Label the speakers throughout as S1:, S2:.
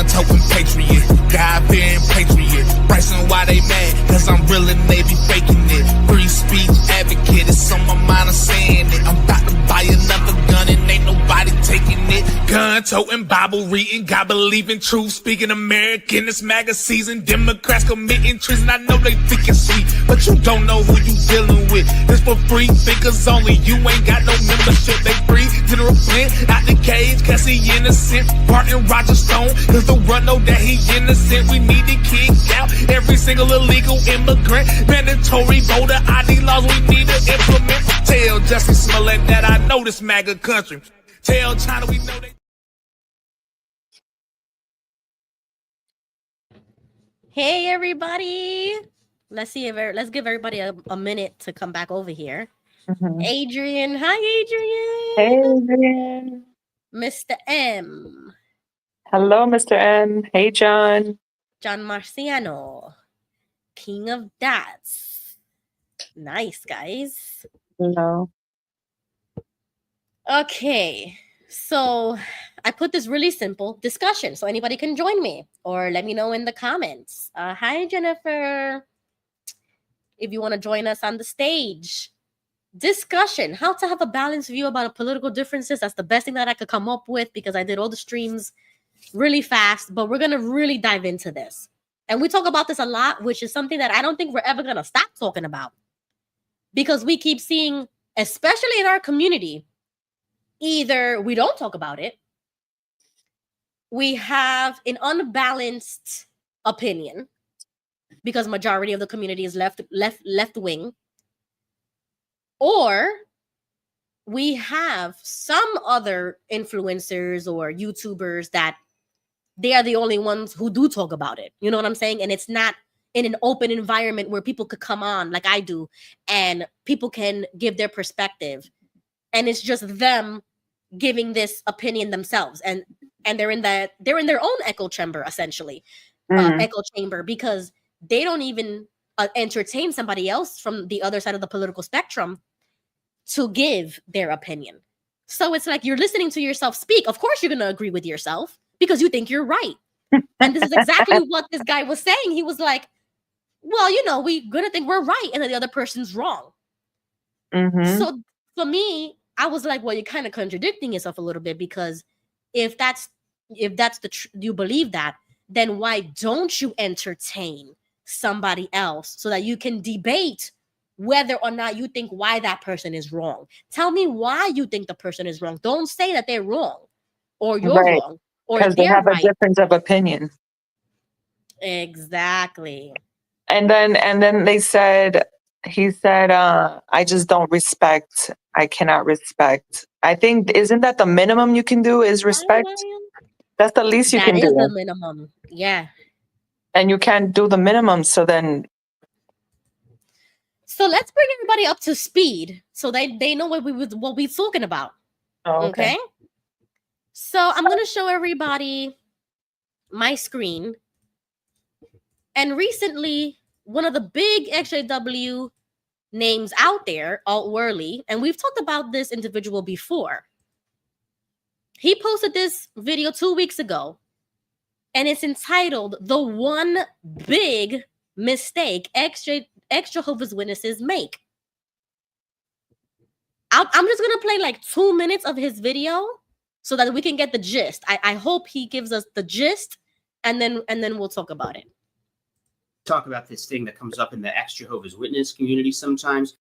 S1: gun-toting patriot, God-fearing patriot. Bryson, why they mad? Cause I'm real and they be faking it. Free speech advocate, it's on my mind, I'm saying it. I'm about to buy another gun and ain't nobody taking it. Gun-toting, Bible reading, God believing, truth speaking American. It's MAGA season, Democrats committing treason. I know they think it's sweet, but you don't know who you dealing with. This for free thinkers only. You ain't got no membership. They free General Flynn out the cage, cause he innocent. Barton Roger Stone, cause the run know that he innocent. We need to kick out every single illegal immigrant. Mandatory voter ID laws we need to implement. Tell Justin Smollett that I know this MAGA country. Tell China we know they.
S2: Hey everybody, let's give everybody a minute to come back over here. Adrian, hi Adrian.
S3: Hey Adrian.
S2: Mr. M.
S3: Hello, Mr. M. Hey John.
S2: John Marciano, King of Dats. Nice, guys.
S3: Hello.
S2: Okay, so I put this really simple discussion so anybody can join me or let me know in the comments. Hi, Jennifer. If you want to join us on the stage. Discussion, how to have a balanced view about political differences. That's the best thing that I could come up with because I did all the streams really fast, but we're going to really dive into this. And we talk about this a lot, which is something that I don't think we're ever going to stop talking about because we keep seeing, especially in our community, either we don't talk about it, we have an unbalanced opinion because majority of the community is left wing, or we have some other influencers or YouTubers that they are the only ones who do talk about it. You know what I'm saying? And it's not in an open environment where people could come on like I do and people can give their perspective. And it's just them giving this opinion themselves. And they're in their own echo chamber, essentially. Echo chamber, because they don't even entertain somebody else from the other side of the political spectrum to give their opinion. So it's like you're listening to yourself speak. Of course, you're going to agree with yourself because you think you're right. And this is exactly what this guy was saying. He was like, well, you know, we're going to think we're right and then the other person's wrong. So for me, I was like, well, you're kind of contradicting yourself a little bit because if that's you believe that, then why don't you entertain somebody else so that you can debate whether or not you think why that person is wrong? Tell me why you think the person is wrong. Don't say that they're wrong or you're wrong or
S3: because they have
S2: right.
S3: a difference of opinion.
S2: Exactly.
S3: And then he said, I just don't respect. I cannot respect. I think, isn't that the minimum you can do is respect? That's the least you can do.
S2: That is the minimum. Yeah.
S3: And you can't do the minimum. So let's
S2: bring everybody up to speed so they know what we're talking about.
S3: Oh, okay.
S2: So I'm going to show everybody my screen. And recently, one of the big XJW names out there, Alt Worley, and we've talked about this individual before. He posted this video 2 weeks ago, and it's entitled, "The One Big Mistake Ex-Jehovah's Witnesses Make." I'm just going to play like 2 minutes of his video so that we can get the gist. I hope he gives us the gist, and then we'll talk about it.
S4: Talk about this thing that comes up in the ex-Jehovah's Witness community sometimes.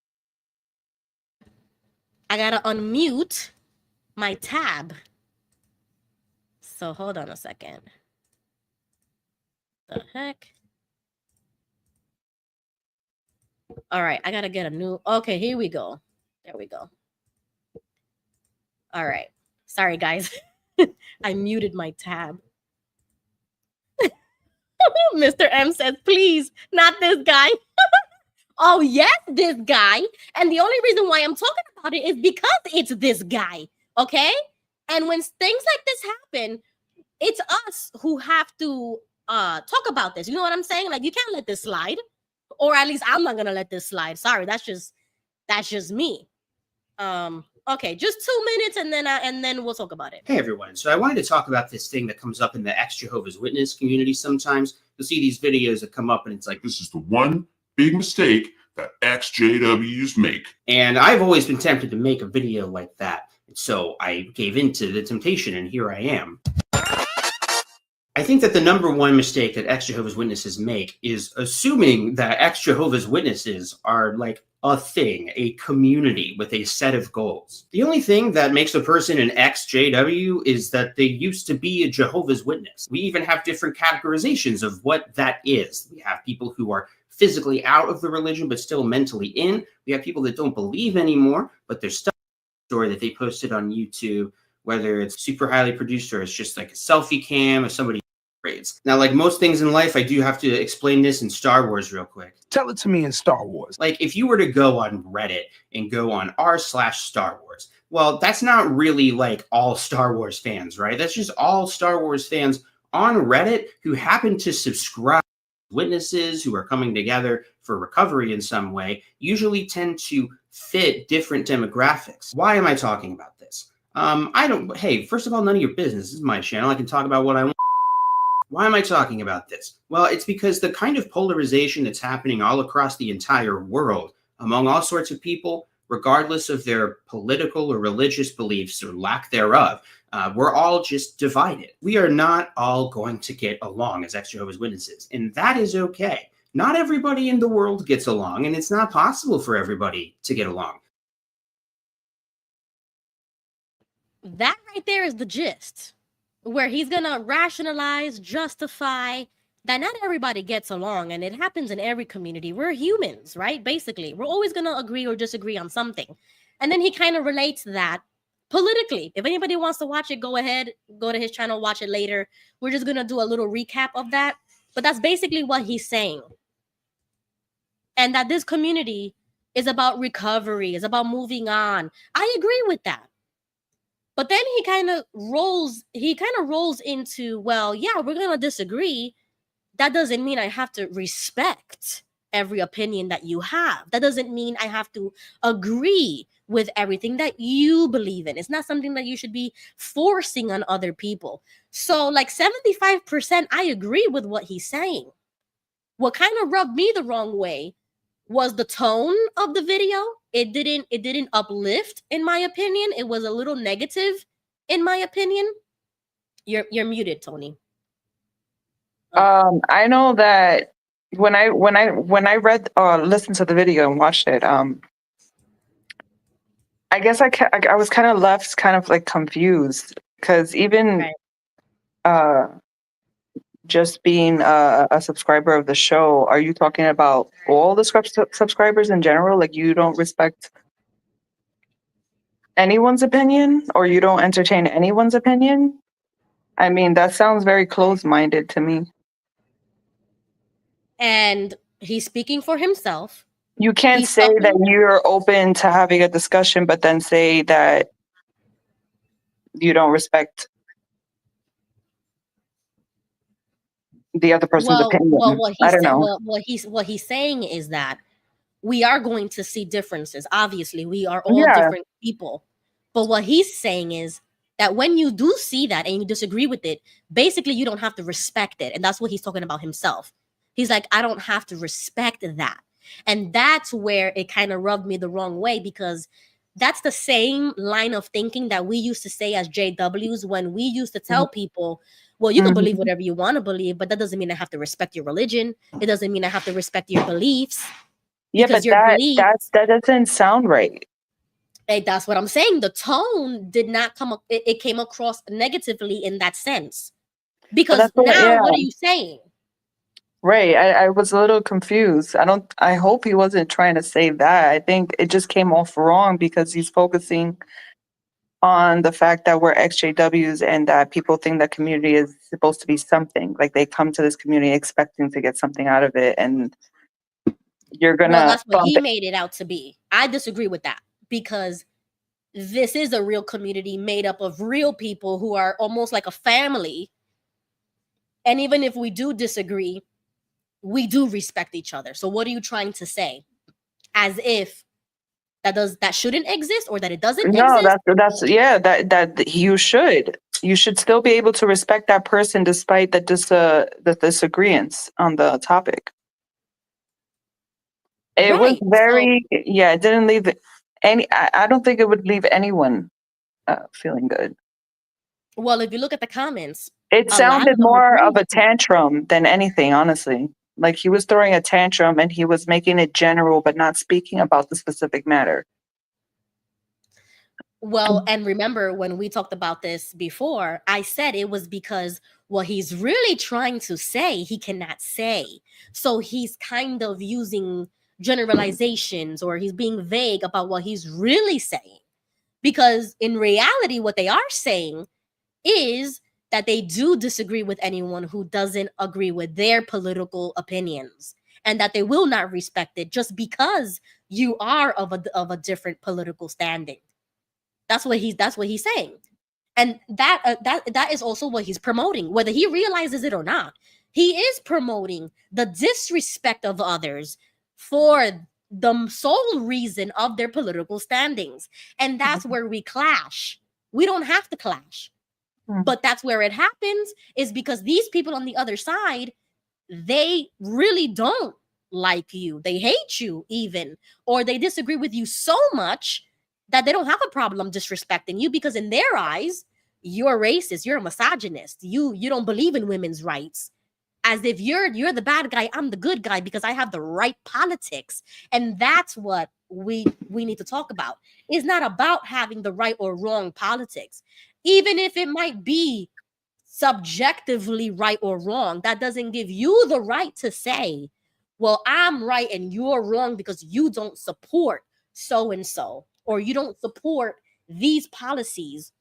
S2: I gotta unmute my tab. So hold on a second. The heck? All right, I gotta get a new. Okay, here we go. There we go. All right. Sorry, guys. I muted my tab. Mr. M says, please, not this guy. Oh, yes, this guy. And the only reason why I'm talking about it is because it's this guy. Okay? And when things like this happen, it's us who have to talk about this. You know what I'm saying? Like, you can't let this slide. Or at least I'm not going to let this slide. Sorry, that's just me. Okay, just 2 minutes, and then we'll talk about it.
S4: Hey everyone, so I wanted to talk about this thing that comes up in the ex-Jehovah's Witness community sometimes. You'll see these videos that come up and it's like,
S5: This is the one big mistake that XJWs make.
S4: and I've always been tempted to make a video like that. So I gave in to the temptation and here I am. I think that the number one mistake that ex-Jehovah's Witnesses make is assuming that ex-Jehovah's Witnesses are like a thing, a community with a set of goals. The only thing that makes a person an ex-JW is that they used to be a Jehovah's Witness. We even have different categorizations of what that is. We have people who are physically out of the religion but still mentally in. We have people that don't believe anymore, but there's stuff story that they posted on YouTube, whether it's super highly produced or it's just like a selfie cam of somebody grades. Now, like most things in life, I do have to explain this in Star Wars real quick.
S6: Tell it to me in Star Wars.
S4: Like if you were to go on Reddit and go on r/Star Wars, well, that's not really like all Star Wars fans, right? That's just all Star Wars fans on Reddit who happen to subscribe. Witnesses who are coming together for recovery in some way usually tend to fit different demographics. Why am I talking about this? Hey, first of all, none of your business. This is my channel. I can talk about what I want. Why am I talking about this? Well, it's because the kind of polarization that's happening all across the entire world among all sorts of people, regardless of their political or religious beliefs or lack thereof, we're all just divided. We are not all going to get along as ex-Jehovah's Witnesses, and that is okay. Not everybody in the world gets along, and it's not possible for everybody to get along.
S2: That right there is the gist, where he's gonna rationalize, justify that not everybody gets along, and it happens in every community. We're humans, right? Basically, we're always gonna agree or disagree on something. And then he kind of relates that politically. If anybody wants to watch it, go ahead, go to his channel, watch it later. We're just gonna do a little recap of that. But that's basically what he's saying. And that this community is about recovery, is about moving on. I agree with that. But then he kind of rolls into, well, yeah, we're gonna disagree. That doesn't mean I have to respect every opinion that you have. That doesn't mean I have to agree with everything that you believe in. It's not something that you should be forcing on other people. So like 75%, I agree with what he's saying. What kind of rubbed me the wrong way was the tone of the video. It didn't uplift, in my opinion. It was a little negative, in my opinion. You're muted, Tony.
S3: I know that when I read listened to the video and watched it, I guess I was kind of left kind of like confused because even just being a subscriber of the show, are you talking about all the subscribers in general? Like you don't respect anyone's opinion or you don't entertain anyone's opinion? I mean, that sounds very closed-minded to me.
S2: And he's speaking for himself.
S3: You can't say that you're open to having a discussion, but then say that you don't respect the other person's opinion.
S2: Well,
S3: I don't know.
S2: What he's saying is that we are going to see differences. Obviously, we are all different people. But what he's saying is that when you do see that and you disagree with it, basically you don't have to respect it. And that's what he's talking about himself. He's like, I don't have to respect that. And that's where it kind of rubbed me the wrong way, because that's the same line of thinking that we used to say as JWs when we used to tell people, well, you can believe whatever you want to believe, but that doesn't mean I have to respect your religion. It doesn't mean I have to respect your beliefs.
S3: Yeah, but that doesn't sound right.
S2: That's what I'm saying. The tone did not come up. It came across negatively in that sense. Because what are you saying?
S3: Right. I was a little confused. I hope he wasn't trying to say that. I think it just came off wrong because he's focusing on the fact that we're ex-JWs and that people think that community is supposed to be something. Like they come to this community expecting to get something out of it, and you're gonna.
S2: Well, that's what he made it out to be. I disagree with that, because this is a real community made up of real people who are almost like a family. And even if we do disagree, we do respect each other. So what are you trying to say? As if that shouldn't exist or that it doesn't
S3: No,
S2: exist?
S3: that's yeah, that you should still be able to respect that person despite the disagreements on the topic. It was
S2: Right. So,
S3: very, yeah, it didn't leave I don't think it would leave anyone feeling good.
S2: well, if you look at the comments,
S3: It
S2: a lot
S3: sounded
S2: of them
S3: more
S2: agree
S3: of a
S2: with you.
S3: tantrum than anything, honestly. Like he was throwing a tantrum and he was making it general, but not speaking about the specific matter.
S2: Well, and remember when we talked about this before, I said it was because what he's really trying to say, he cannot say. So he's kind of using generalizations or he's being vague about what he's really saying. Because in reality, what they are saying is that they do disagree with anyone who doesn't agree with their political opinions and that they will not respect it just because you are of a different political standing. That's what he's saying. And that is also what he's promoting, whether he realizes it or not. He is promoting the disrespect of others for the sole reason of their political standings. And that's where we clash. We don't have to clash. But that's where it happens, is because these people on the other side, they really don't like you. They hate you even, or they disagree with you so much that they don't have a problem disrespecting you because in their eyes, you're racist, you're a misogynist, you don't believe in women's rights. As if you're the bad guy, I'm the good guy because I have the right politics. And that's what we need to talk about. It's not about having the right or wrong politics. Even if it might be subjectively right or wrong, that doesn't give you the right to say, well, I'm right and you're wrong because you don't support so and so, or you don't support these policies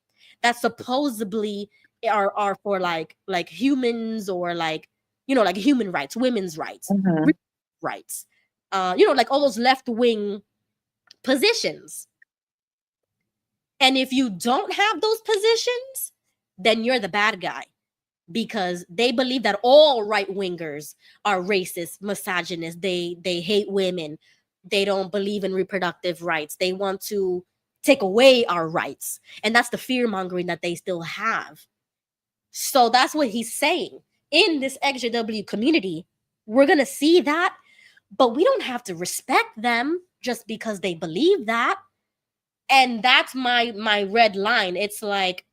S2: that supposedly are for like humans, or like, you know, like human rights, women's rights,
S3: Mhm.
S2: rights, you know, like all those left-wing positions. And if you don't have those positions, then you're the bad guy, because they believe that all right-wingers are racist, misogynist, they hate women, they don't believe in reproductive rights, they want to take away our rights. And that's the fear-mongering that they still have. So that's what he's saying. In this XJW community, we're going to see that, but we don't have to respect them just because they believe that. And that's my red line. It's like,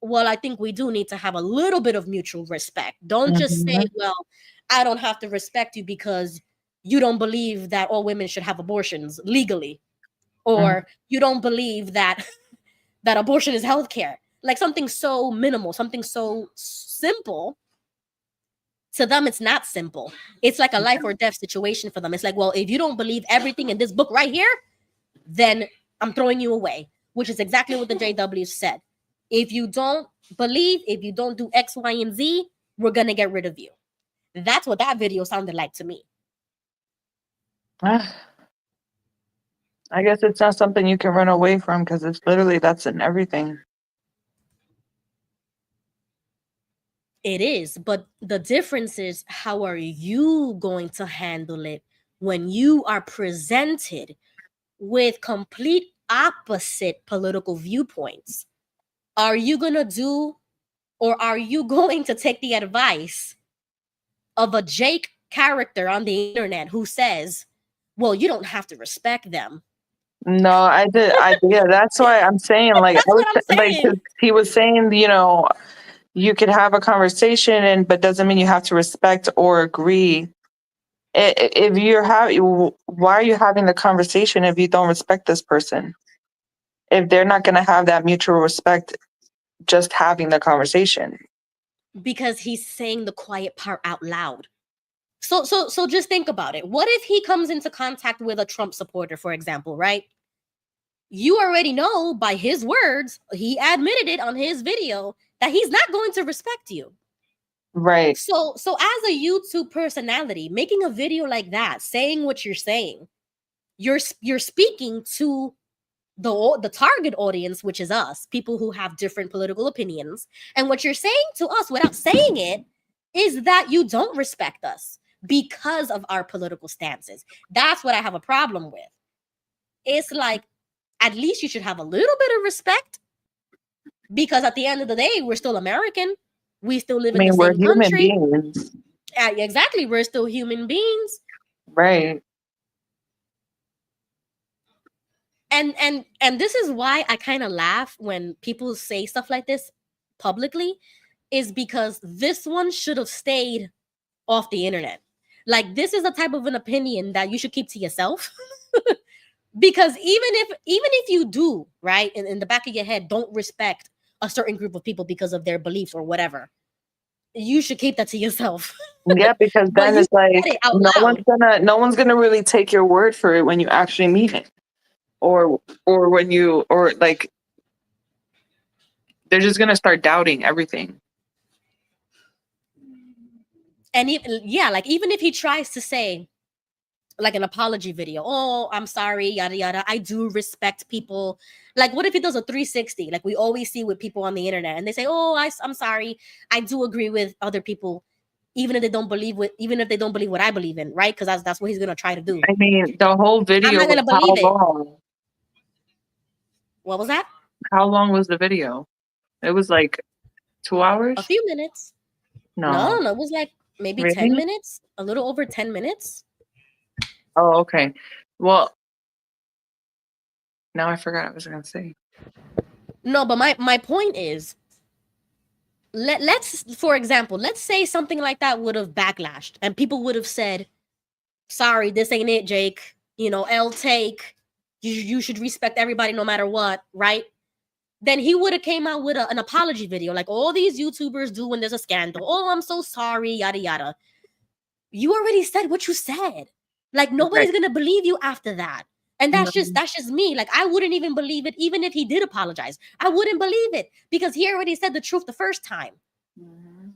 S2: well, I think we do need to have a little bit of mutual respect. Don't just say,
S3: Mhm.
S2: well, I don't have to respect you because you don't believe that all women should have abortions legally, or you don't believe that that abortion is healthcare. Like something so minimal, something so simple. To them, it's not simple. It's like a life or death situation for them. It's like, well, if you don't believe everything in this book right here, then I'm throwing you away, which is exactly what the JW said. If you don't believe, if you don't do X, Y, and Z, we're going to get rid of you. That's what that video sounded like to me.
S3: I guess it's not something you can run away from because it's literally that's in everything.
S2: It is, but the difference is, how are you going to handle it when you are presented with complete opposite political viewpoints? Are you going to do, or are you going to take the advice of a Jake character on the internet who says, well, you don't have to respect them?
S3: No, yeah, that's why I'm saying, like,
S2: That's what I'm
S3: like
S2: saying.
S3: he was saying, you know, you could have a conversation, but doesn't mean you have to respect or agree. If you're why are you having the conversation if you don't respect this person? If they're not going to have that mutual respect, just having the conversation.
S2: Because he's saying the quiet part out loud. So just think about it. What if he comes into contact with a Trump supporter, for example, right? You already know by his words, he admitted it on his video, that he's not going to respect you.
S3: Right.
S2: So as a YouTube personality, making a video like that, saying what you're saying, you're speaking to the target audience, which is us, people who have different political opinions. And what you're saying to us without saying it is that you don't respect us because of our political stances. That's what I have a problem with. It's like, at least you should have a little bit of respect, because at the end of the day, we're still American. We still live
S3: I
S2: in the
S3: mean, we're
S2: same
S3: human
S2: country.
S3: beings.
S2: Exactly. We're still human beings.
S3: Right.
S2: And this is why I kind of laugh when people say stuff like this publicly, is because this one should have stayed off the internet. Like, this is the type of an opinion that you should keep to yourself. Because even if you do, right, in the back of your head, don't respect a certain group of people because of their beliefs or whatever, you should keep that to yourself.
S3: Yeah, because
S2: But
S3: then
S2: you
S3: it's like
S2: said it out
S3: no one's gonna really take your word for it when you actually mean it. Or when you, or like, they're just gonna start doubting everything.
S2: And even if he tries to say, like, an apology video, oh, I'm sorry, yada yada, I do respect people. Like, what if he does a 360, like we always see with people on the internet, and they say, oh, I'm sorry, I do agree with other people, even if they don't believe what I believe in, right? Because that's what he's gonna try to do.
S3: I mean, the whole
S2: I'm
S3: video
S2: not
S3: was
S2: gonna
S3: how
S2: believe it.
S3: long?
S2: What was that?
S3: How long was the video? It was like 2 hours?
S2: A few minutes.
S3: No.
S2: No, it was like maybe
S3: Really?
S2: 10 minutes, a little over 10 minutes.
S3: Oh, okay. Well, now I forgot what I was gonna say.
S2: No, but my point is, let's for example, let's say something like that would have backlashed and people would have said, sorry, this ain't it, Jake. L take. You should respect everybody no matter what, right? Then he would have came out with an apology video, like all these YouTubers do when there's a scandal. Oh, I'm so sorry, yada yada. You already said what you said. Like, nobody's gonna believe you after that. And that's just me. Like, I wouldn't even believe it, even if he did apologize. I wouldn't believe it because he already said the truth the first time.
S3: Mm-hmm.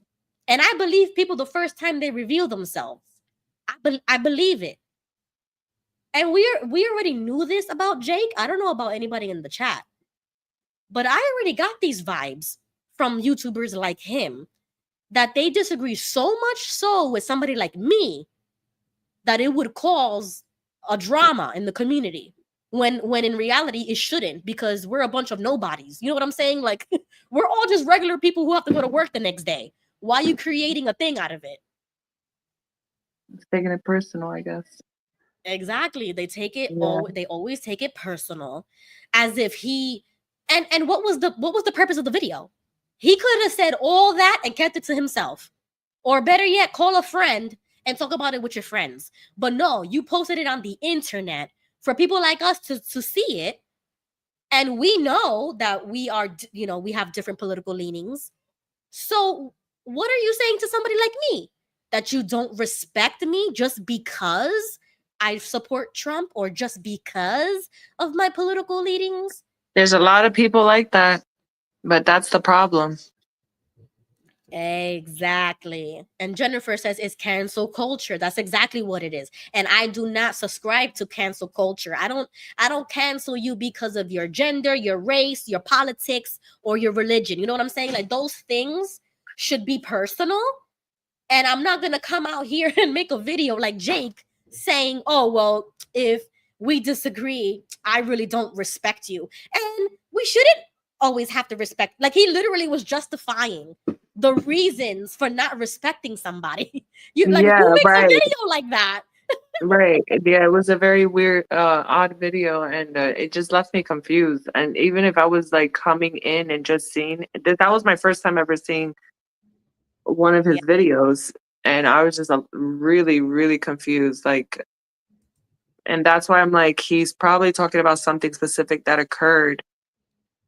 S2: And I believe people the first time they reveal themselves. I believe it. And we already knew this about Jake. I don't know about anybody in the chat, but I already got these vibes from YouTubers like him that they disagree so much so with somebody like me that it would cause a drama in the community when in reality it shouldn't, because we're a bunch of nobodies. You know what I'm saying? Like, we're all just regular people who have to go to work the next day. Why are you creating a thing out of it?
S3: It's taking it personal, I guess.
S2: Exactly. They take it.
S3: Yeah.
S2: They always take it personal, as if he. And what was the purpose of the video? He could have said all that and kept it to himself, or better yet, call a friend and talk about it with your friends. But no, you posted it on the internet for people like us to see it, and we know that we are, we have different political leanings. So what are you saying to somebody like me? That you don't respect me just because I support Trump or just because of my political leanings?
S3: There's a lot of people like that, but that's the problem.
S2: Exactly. And Jennifer says it's cancel culture. That's exactly what it is. And I do not subscribe to cancel culture. I don't cancel you because of your gender, your race, your politics, or your religion. You know what I'm saying? Like, those things should be personal. And I'm not going to come out here and make a video like Jake saying, oh, well, if we disagree, I really don't respect you. And we shouldn't always have to respect. Like, he literally was justifying the reasons for not respecting somebody. Who makes a video like that?
S3: Right. Yeah, it was a very weird, odd video, and it just left me confused. And even if I was like coming in and just seeing that was my first time ever seeing one of his videos, and I was just really, really confused. Like, and that's why I'm like, he's probably talking about something specific that occurred,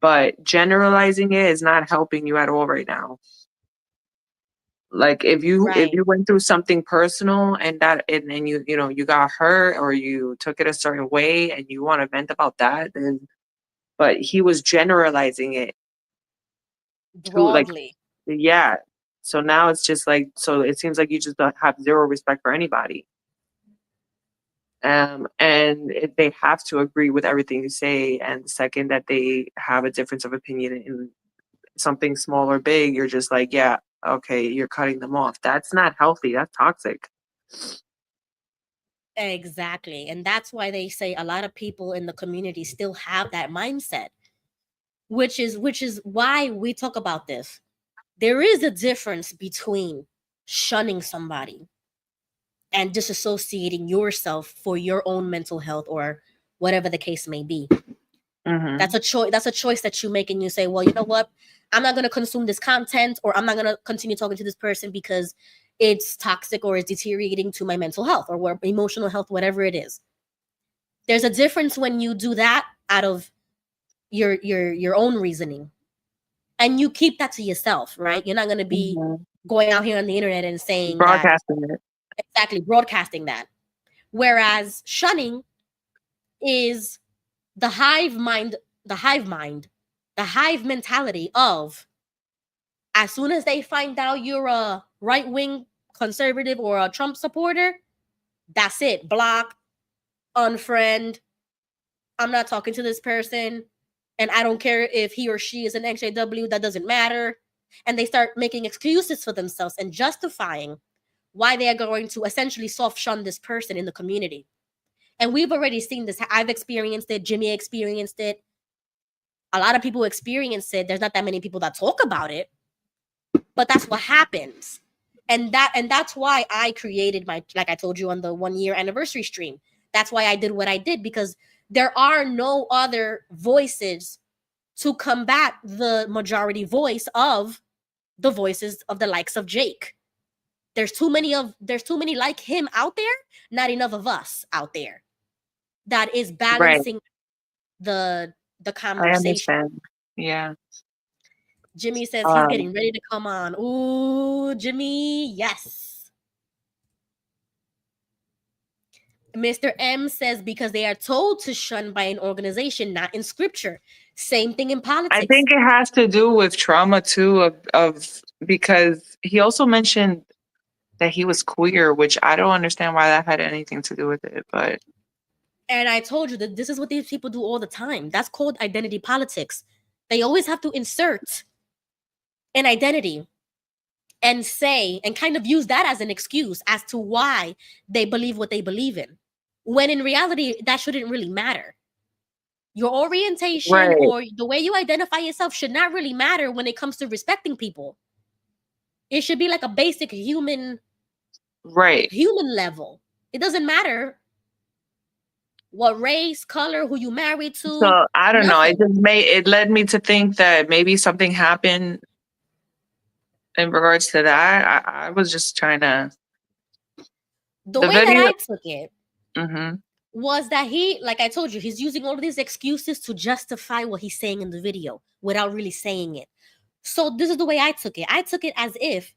S3: but generalizing it is not helping you at all right now. Like, if you went through something personal and you got hurt or you took it a certain way and you want to vent about that, then, but he was generalizing it
S2: broadly.
S3: Yeah. So now it's just like, so it seems like you just don't have zero respect for anybody. And they have to agree with everything you say. And the second that they have a difference of opinion in something small or big, you're just like, yeah, okay, you're cutting them off. That's not healthy. That's toxic.
S2: Exactly. And that's why they say a lot of people in the community still have that mindset, which is why we talk about this. There is a difference between shunning somebody and disassociating yourself for your own mental health or whatever the case may be.
S3: Mhm.
S2: That's a choice. That's a choice that you make, and you say, well, you know what? I'm not going to consume this content, or I'm not going to continue talking to this person because it's toxic or it's deteriorating to my mental health or emotional health, whatever it is. There's a difference when you do that out of your own reasoning, and you keep that to yourself, right? You're not going to be
S3: Mhm.
S2: going out here on the internet and saying that,
S3: Broadcasting it.
S2: exactly, broadcasting that. Whereas shunning is the hive mind, the hive mentality of, as soon as they find out you're a right-wing conservative or a Trump supporter, that's it. Block, unfriend. I'm not talking to this person. And I don't care if he or she is an XJW, that doesn't matter. And they start making excuses for themselves and justifying why they are going to essentially soft shun this person in the community. And we've already seen this. I've experienced it. Jimmy experienced it. A lot of people experience it. There's not that many people that talk about it, but that's what happens. And that's why I created my, like I told you on the 1-year anniversary stream. That's why I did what I did, because there are no other voices to combat the majority voice of the voices of the likes of Jake. There's too many like him out there, not enough of us out there that is balancing the
S3: I
S2: conversation.
S3: understand. Yeah.
S2: Jimmy says he's getting ready to come on. Ooh, Jimmy, yes. Mr. M says because they are told to shun by an organization, not in scripture. Same thing in politics.
S3: I think it has to do with trauma too, of because he also mentioned that he was queer, which I don't understand why that had anything to do with it. But
S2: and I told you that this is what these people do all the time. That's called identity politics. They always have to insert an identity and say, and kind of use that as an excuse as to why they believe what they believe in. When in reality, that shouldn't really matter. Your orientation
S3: Right.
S2: or the way you identify yourself should not really matter when it comes to respecting people. It should be like a basic human level. It doesn't matter what race, color, who you married to.
S3: So I don't know.
S2: nothing.
S3: It led me to think that maybe something happened in regards to that. I was just trying to.
S2: The
S3: The
S2: way that
S3: video.
S2: I took it
S3: Mm-hmm.
S2: was that he, like I told you, he's using all of these excuses to justify what he's saying in the video without really saying it. So this is the way I took it. I took it as if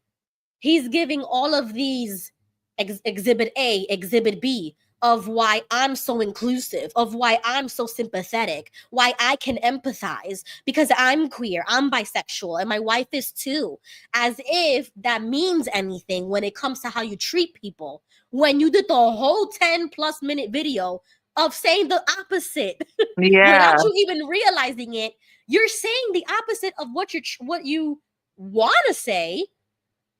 S2: he's giving all of these exhibit A, exhibit B of why I'm so inclusive, of why I'm so sympathetic, why I can empathize because I'm queer, I'm bisexual, and my wife is too. As if that means anything when it comes to how you treat people. When you did the whole 10+ minute video of saying the opposite
S3: Yeah.
S2: without you even realizing it, you're saying the opposite of what you want to say,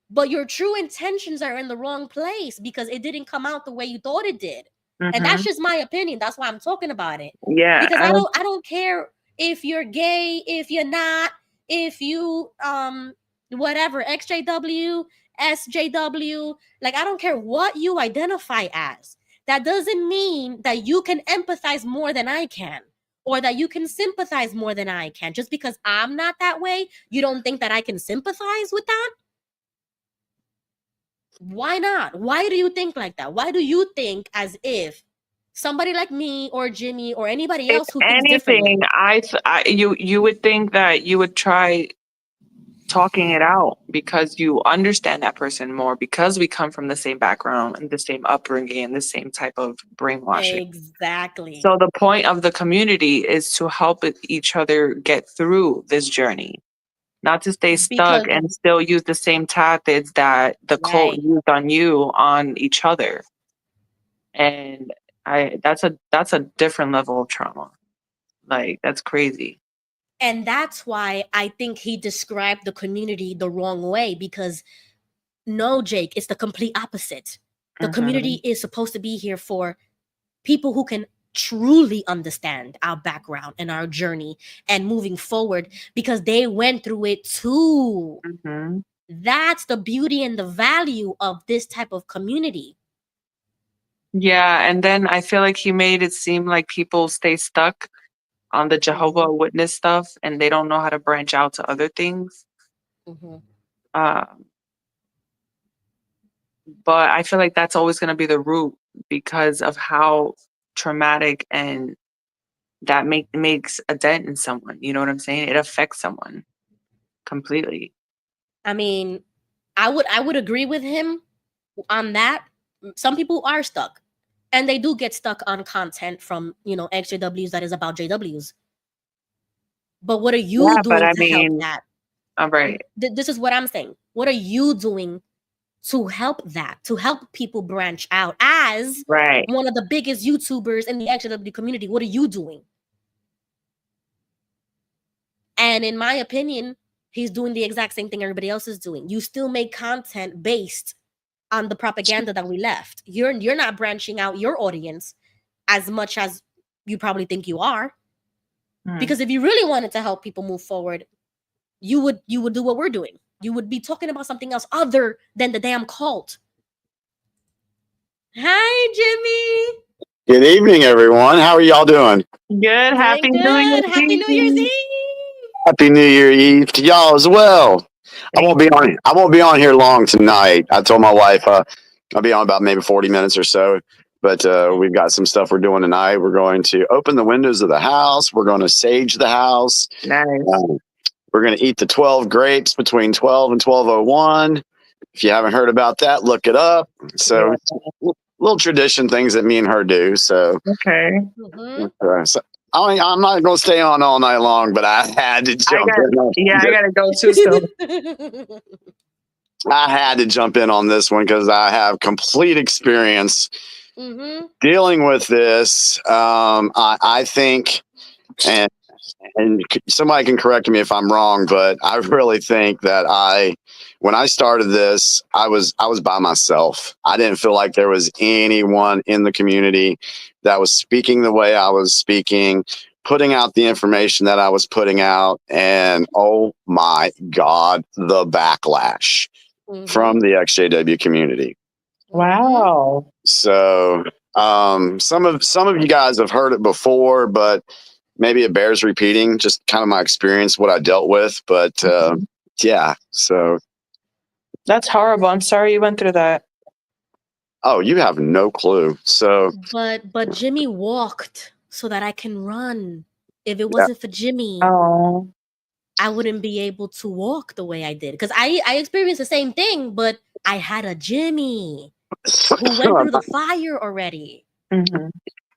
S2: but your true intentions are in the wrong place because it didn't come out the way you thought it did.
S3: Mm-hmm.
S2: And that's just my opinion. That's why I'm talking about it.
S3: Yeah.
S2: Because I don't care if you're gay, if you're not, if you whatever, XJW, SJW, like I don't care what you identify as. That doesn't mean that you can empathize more than I can, or that you can sympathize more than I can. Just because I'm not that way, you don't think that I can sympathize with that? Why not? Why do you think like that? Why do you think as if somebody like me or Jimmy or anybody
S3: If
S2: else who thinks differently?
S3: anything, you would think that you would try talking it out because you understand that person more, because we come from the same background and the same upbringing and the same type of brainwashing.
S2: Exactly.
S3: So the point of the community is to help each other get through this journey, not to stay stuck
S2: Because-
S3: and still use the same tactics that the cult
S2: Right.
S3: used on you on each other. And that's a different level of trauma. Like, that's crazy.
S2: And that's why I think he described the community the wrong way, because no, Jake, it's the complete opposite. The community is supposed to be here for people who can truly understand our background and our journey and moving forward, because they went through it too. That's the beauty and the value of this type of community.
S3: Yeah, and then I feel like he made it seem like people stay stuck on the Jehovah Witness stuff and they don't know how to branch out to other things. But I feel like that's always going to be the root because of how traumatic and that makes a dent in someone. You know what I'm saying? It affects someone completely.
S2: I mean, I would agree with him on that. Some people are stuck, and they do get stuck on content from, XJWs that is about JWs. But what are you doing to help that?
S3: All right.
S2: This is what I'm saying. What are you doing to help that? To help people branch out as one of the biggest YouTubers in the XJW community? What are you doing? And in my opinion, he's doing the exact same thing everybody else is doing. You still make content based on the propaganda that we left. You're not branching out your audience as much as you probably think you are. Because if you really wanted to help people move forward, you would do what we're doing. You would be talking about something else other than the damn cult. Hi, Jimmy.
S6: Good evening, everyone. How are y'all doing?
S3: Good. Happy New Year's
S2: Happy New Year's Eve.
S6: Happy New Year Eve to y'all as well. I won't be on here long tonight. I told my wife I'll be on about maybe 40 minutes or so. But we've got some stuff we're doing tonight. We're going to open the windows of the house. We're going to sage the house.
S3: Nice.
S6: We're going to eat the 12 grapes between 12 and 12:01. If you haven't heard about that, look it up. So little tradition things that me and her do. So
S3: okay.
S6: So, I'm not going to stay on all night long, but I had to jump in.
S3: Yeah, I got to go too. So.
S6: I had to jump in on this one because I have complete experience dealing with this. I think, and somebody can correct me if I'm wrong, but I really think that when I started this, I was by myself. I didn't feel like there was anyone in the community that was speaking the way I was speaking, putting out the information that I was putting out. And oh my God, the backlash from the XJW community.
S3: Wow.
S6: So some of you guys have heard it before, but maybe it bears repeating, just kind of my experience, what I dealt with. But yeah, so.
S3: That's horrible. I'm sorry you went through that.
S6: Oh, you have no clue. So.
S2: But Jimmy walked so that I can run. If it wasn't for Jimmy, I wouldn't be able to walk the way I did. Because I experienced the same thing, but I had a Jimmy who went through the fire already.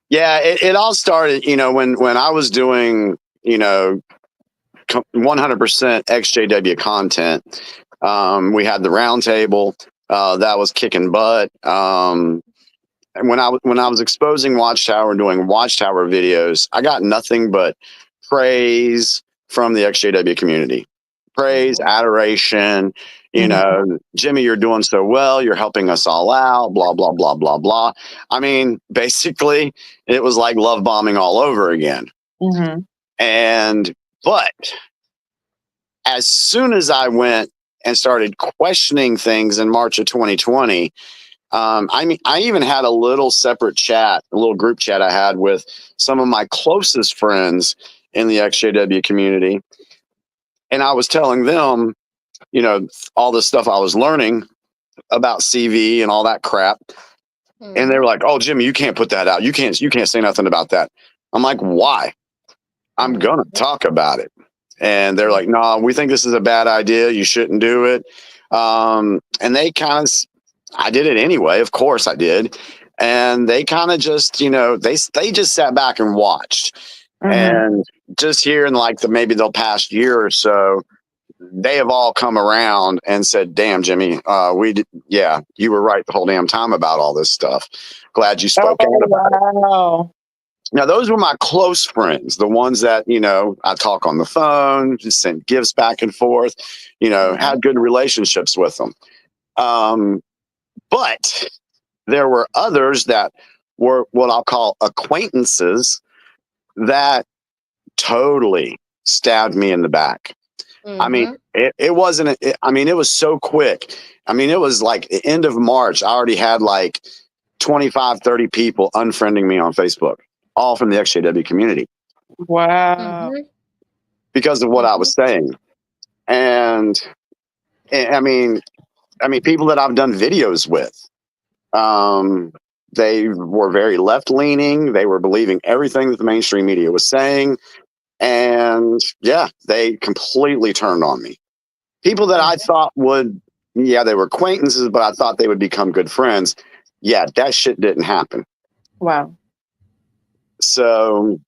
S6: Yeah, it all started, when I was doing, 100% XJW content. We had the round table that was kicking butt. And when I was exposing Watchtower and doing Watchtower videos, I got nothing but praise from the XJW community. Praise, adoration. Jimmy, you're doing so well. You're helping us all out. Blah blah blah blah blah. I mean, basically, it was like love bombing all over again. But as soon as I went and started questioning things in March of 2020, I even had a little separate chat, a little group chat I had with some of my closest friends in the XJW community. And I was telling them, all the stuff I was learning about CV and all that crap. And they were like, "Oh, Jimmy, you can't put that out. You can't say nothing about that." I'm like, "Why? I'm going to talk about it." And they're like, "No, we think this is a bad idea. You shouldn't do it." And they I did it anyway. Of course I did. And they kind of just, they just sat back and watched. And just here in maybe the past year or so, they have all come around and said, "Damn, Jimmy, you were right the whole damn time about all this stuff. Glad you spoke out about it." Now, those were my close friends, the ones that, I talk on the phone, just send gifts back and forth, had good relationships with them. But there were others that were what I'll call acquaintances that totally stabbed me in the back. I mean, it wasn't, I mean, it was so quick. I mean, it was like the end of March. I already had like 25, 30 people unfriending me on Facebook, all from the XJW community
S3: Wow.
S6: because of what I was saying. And I mean, people that I've done videos with, they were very left leaning. They were believing everything that the mainstream media was saying. And yeah, they completely turned on me. People that I thought would, yeah, they were acquaintances, but I thought they would become good friends. Yeah, that shit didn't happen.
S3: Wow.
S6: So,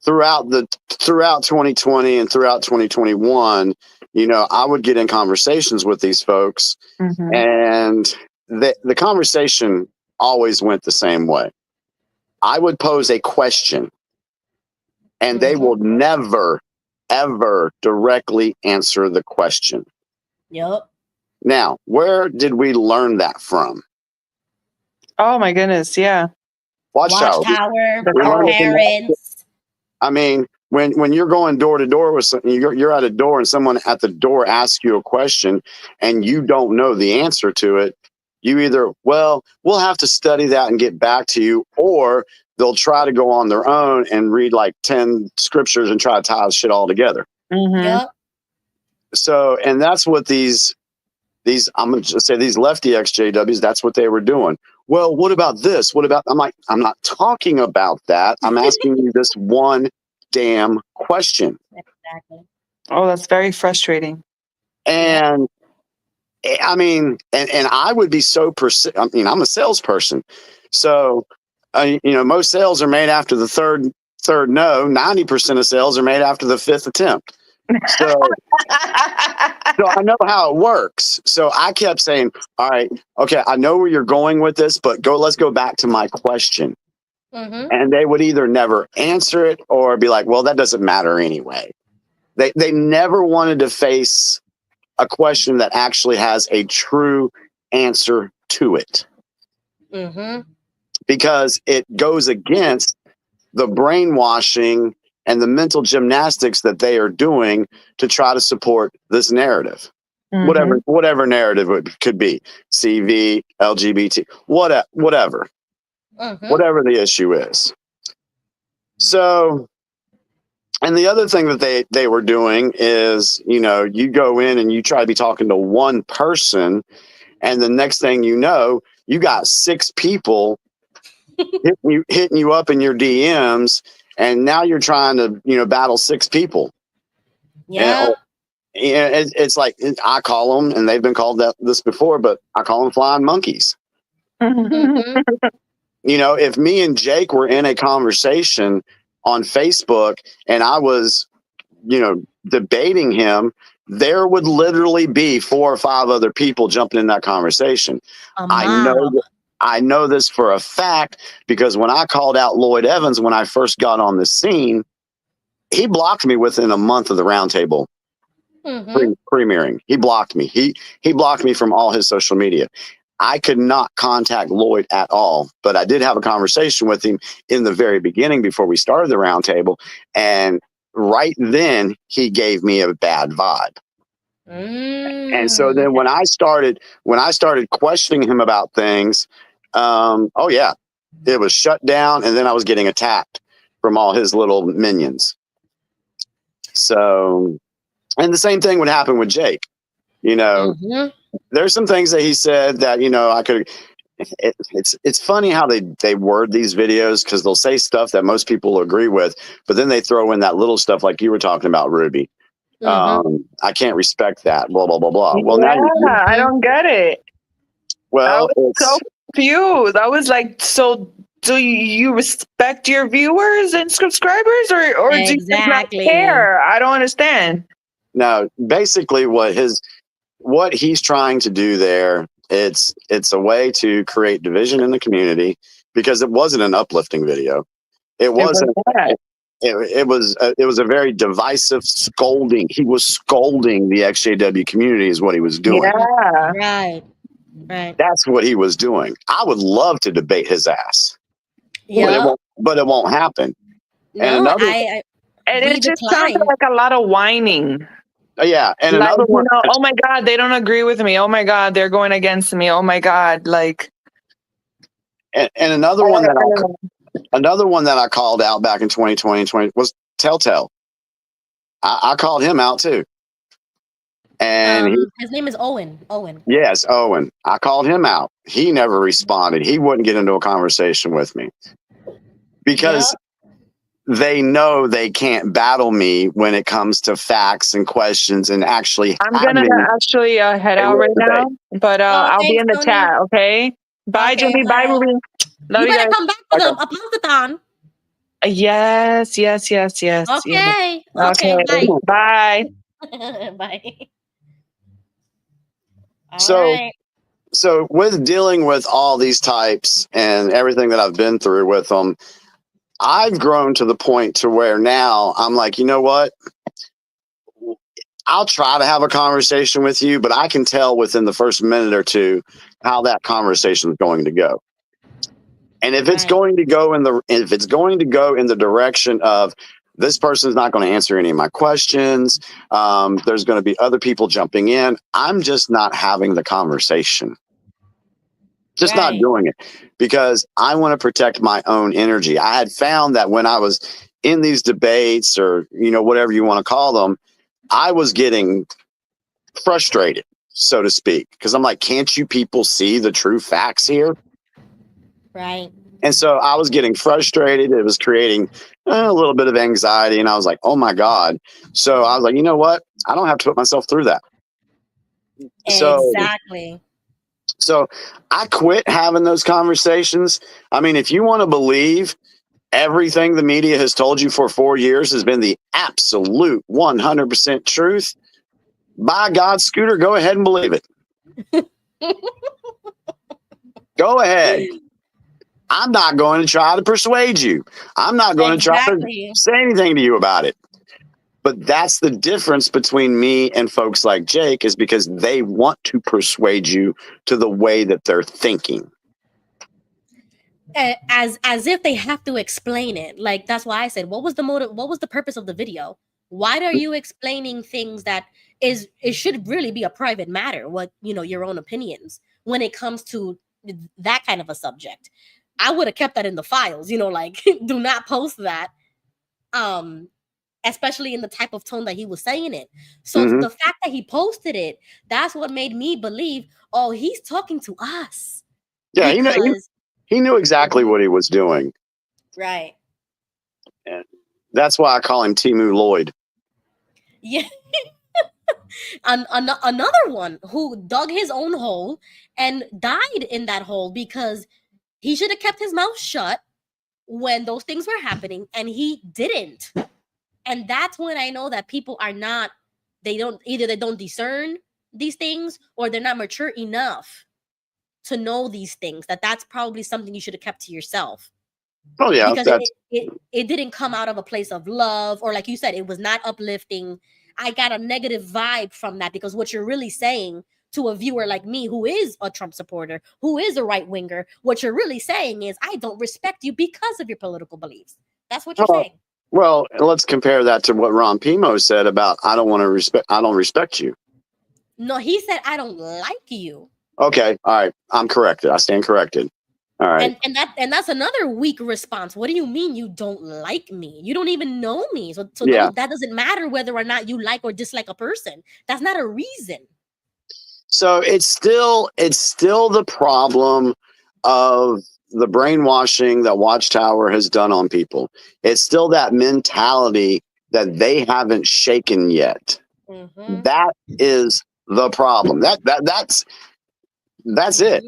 S6: throughout 2020 and throughout 2021, you know, I would get in conversations with these folks, and the conversation always went the same way. I would pose a question, and they will never, ever directly answer the question.
S2: Yep.
S6: Now, where did we learn that from?
S3: Oh my goodness. Yeah.
S6: Watchtower.
S2: Our parents.
S6: I mean, when you're going door to door with something, you're at a door and someone at the door asks you a question and you don't know the answer to it, you either, well, we'll have to study that and get back to you, or they'll try to go on their own and read like 10 scriptures and try to tie shit all together.
S2: Yep.
S6: So, and that's what these, I'm going to just say these lefty XJWs, that's what they were doing. Well, what about this? What about, I'm like, I'm not talking about that. I'm asking you this one damn question.
S2: Exactly.
S3: Oh, that's very frustrating.
S6: And I mean, and I would be so I mean, I'm a salesperson. So, you know, most sales are made after the third no, 90% of sales are made after the fifth attempt. So, so I know how it works. So I kept saying, all right, okay, I know where you're going with this, but let's go back to my question. And they would either never answer it or be like, well, that doesn't matter anyway. They never wanted to face a question that actually has a true answer to it. Because it goes against the brainwashing and the mental gymnastics that they are doing to try to support this narrative. Whatever narrative it could be, CV, LGBT, whatever the issue is. So, and the other thing that they were doing is, you know, you go in and you try to be talking to one person, and the next thing you know, you got 6 people hitting you up in your DMs, and now you're trying to, you know, battle 6 people.
S2: Yeah.
S6: It's like, I call them, and they've been called this before, but I call them flying monkeys. You know, if me and Jake were in a conversation on Facebook and I was, you know, debating him, there would literally be 4 or 5 other people jumping in that conversation. I know this for a fact, because when I called out Lloyd Evans when I first got on the scene, he blocked me within a month of the roundtable premiering. He blocked me. He blocked me from all his social media. I could not contact Lloyd at all, but I did have a conversation with him in the very beginning before we started the roundtable, and right then he gave me a bad vibe. And so then when I started questioning him about things, oh yeah, it was shut down, and then I was getting attacked from all his little minions. So, and the same thing would happen with Jake. You know, there's some things that he said that, you know, I could. It's funny how they word these videos, because they'll say stuff that most people agree with, but then they throw in that little stuff like you were talking about, Ruby. I can't respect that. Blah blah blah blah. Well,
S3: yeah, I don't get it.
S6: Well,
S3: I was so confused. I was like, so do you respect your viewers and subscribers, or do you not care? I don't understand.
S6: No, basically what he's trying to do there, it's a way to create division in the community, because it wasn't an uplifting video. It wasn't. It was a very divisive scolding. He was scolding the XJW community is what he was doing.
S3: Yeah.
S2: Right. Right.
S6: That's what he was doing. I would love to debate his ass,
S2: Yeah.
S6: but it won't happen. And
S2: No,
S6: another,
S3: And
S2: we
S3: it just sounds
S2: decline.
S3: like a lot of whining.
S6: yeah, and
S3: Like,
S6: another one.
S3: oh my God, they don't agree with me. Oh my God, they're going against me. Oh my God, like.
S6: And another one that I called out back in 2020 was Telltale. I called him out too. And
S2: His name is Owen.
S6: yes, Owen. I called him out. He never responded. He wouldn't get into a conversation with me because they know they can't battle me when it comes to facts and questions and actually.
S3: I'm gonna actually head out right now, but I'll be
S2: thanks,
S3: in the
S2: Tony.
S3: chat. Okay. Bye,
S2: Okay,
S3: Julie. Bye,
S2: bye.
S3: Ruby. Love
S2: You
S3: you
S2: better
S3: guys.
S2: come back for the Apostathon.
S3: Yes.
S2: Okay.
S3: Okay.
S2: Bye.
S3: Bye.
S2: Bye. All
S6: So-
S2: right.
S6: So with dealing with all these types and everything that I've been through with them, I've grown to the point to where now I'm like, you know what? I'll try to have a conversation with you, but I can tell within the first minute or two how that conversation is going to go. And if it's
S2: Right.
S6: going to go in the direction of this person's not going to answer any of my questions, there's going to be other people jumping in, I'm just not having the conversation. Just not
S2: Right.
S6: doing it because I want to protect my own energy. I had found that when I was in these debates or, whatever you want to call them, I was getting frustrated, so to speak, because I'm like, can't you people see the true facts here?
S2: Right.
S6: And so I was getting frustrated. It was creating a little bit of anxiety. And I was like, oh my God. So I was like, you know what? I don't have to put myself through that.
S2: Exactly.
S6: So I quit having those conversations. I mean, if you want to believe everything the media has told you for 4 years has been the absolute 100% truth, by God, Scooter, go ahead and believe it. Go ahead. I'm not going to try to persuade you. I'm not going to try to say anything to you about it. But that's the difference between me and folks like Jake, is because they want to persuade you to the way that they're thinking.
S2: As if they have to explain it. Like, that's why I said, what was the motive? What was the purpose of the video? Why are you explaining things that it should really be a private matter? What, your own opinions when it comes to that kind of a subject. I would have kept that in the files, like do not post that. Especially in the type of tone that he was saying it. So the fact that he posted it, that's what made me believe, oh, he's talking to us.
S6: Yeah, he knew exactly what he was doing.
S2: Right.
S6: And that's why I call him Timu Lloyd.
S2: Yeah. Another one who dug his own hole and died in that hole because he should have kept his mouth shut when those things were happening, and he didn't. And that's when I know that people are not, they don't discern these things, or they're not mature enough to know these things. That's probably something you should have kept to yourself.
S6: Oh yeah,
S2: because it didn't come out of a place of love, or like you said, it was not uplifting. I got a negative vibe from that, because what you're really saying to a viewer like me, who is a Trump supporter, who is a right winger, what you're really saying is, I don't respect you because of your political beliefs. That's what you're saying.
S6: Well, let's compare that to what Ron Pimo said about I don't respect you.
S2: No, he said I don't like you.
S6: Okay, all right, I'm corrected. I stand corrected. All right.
S2: And that's another weak response. What do you mean you don't like me? You don't even know me. So
S6: yeah.
S2: that doesn't matter whether or not you like or dislike a person. That's not a reason.
S6: So it's still the problem of the brainwashing that Watchtower has done on people. It's still that mentality that they haven't shaken yet.
S2: Mm-hmm.
S6: That is the problem. That's it.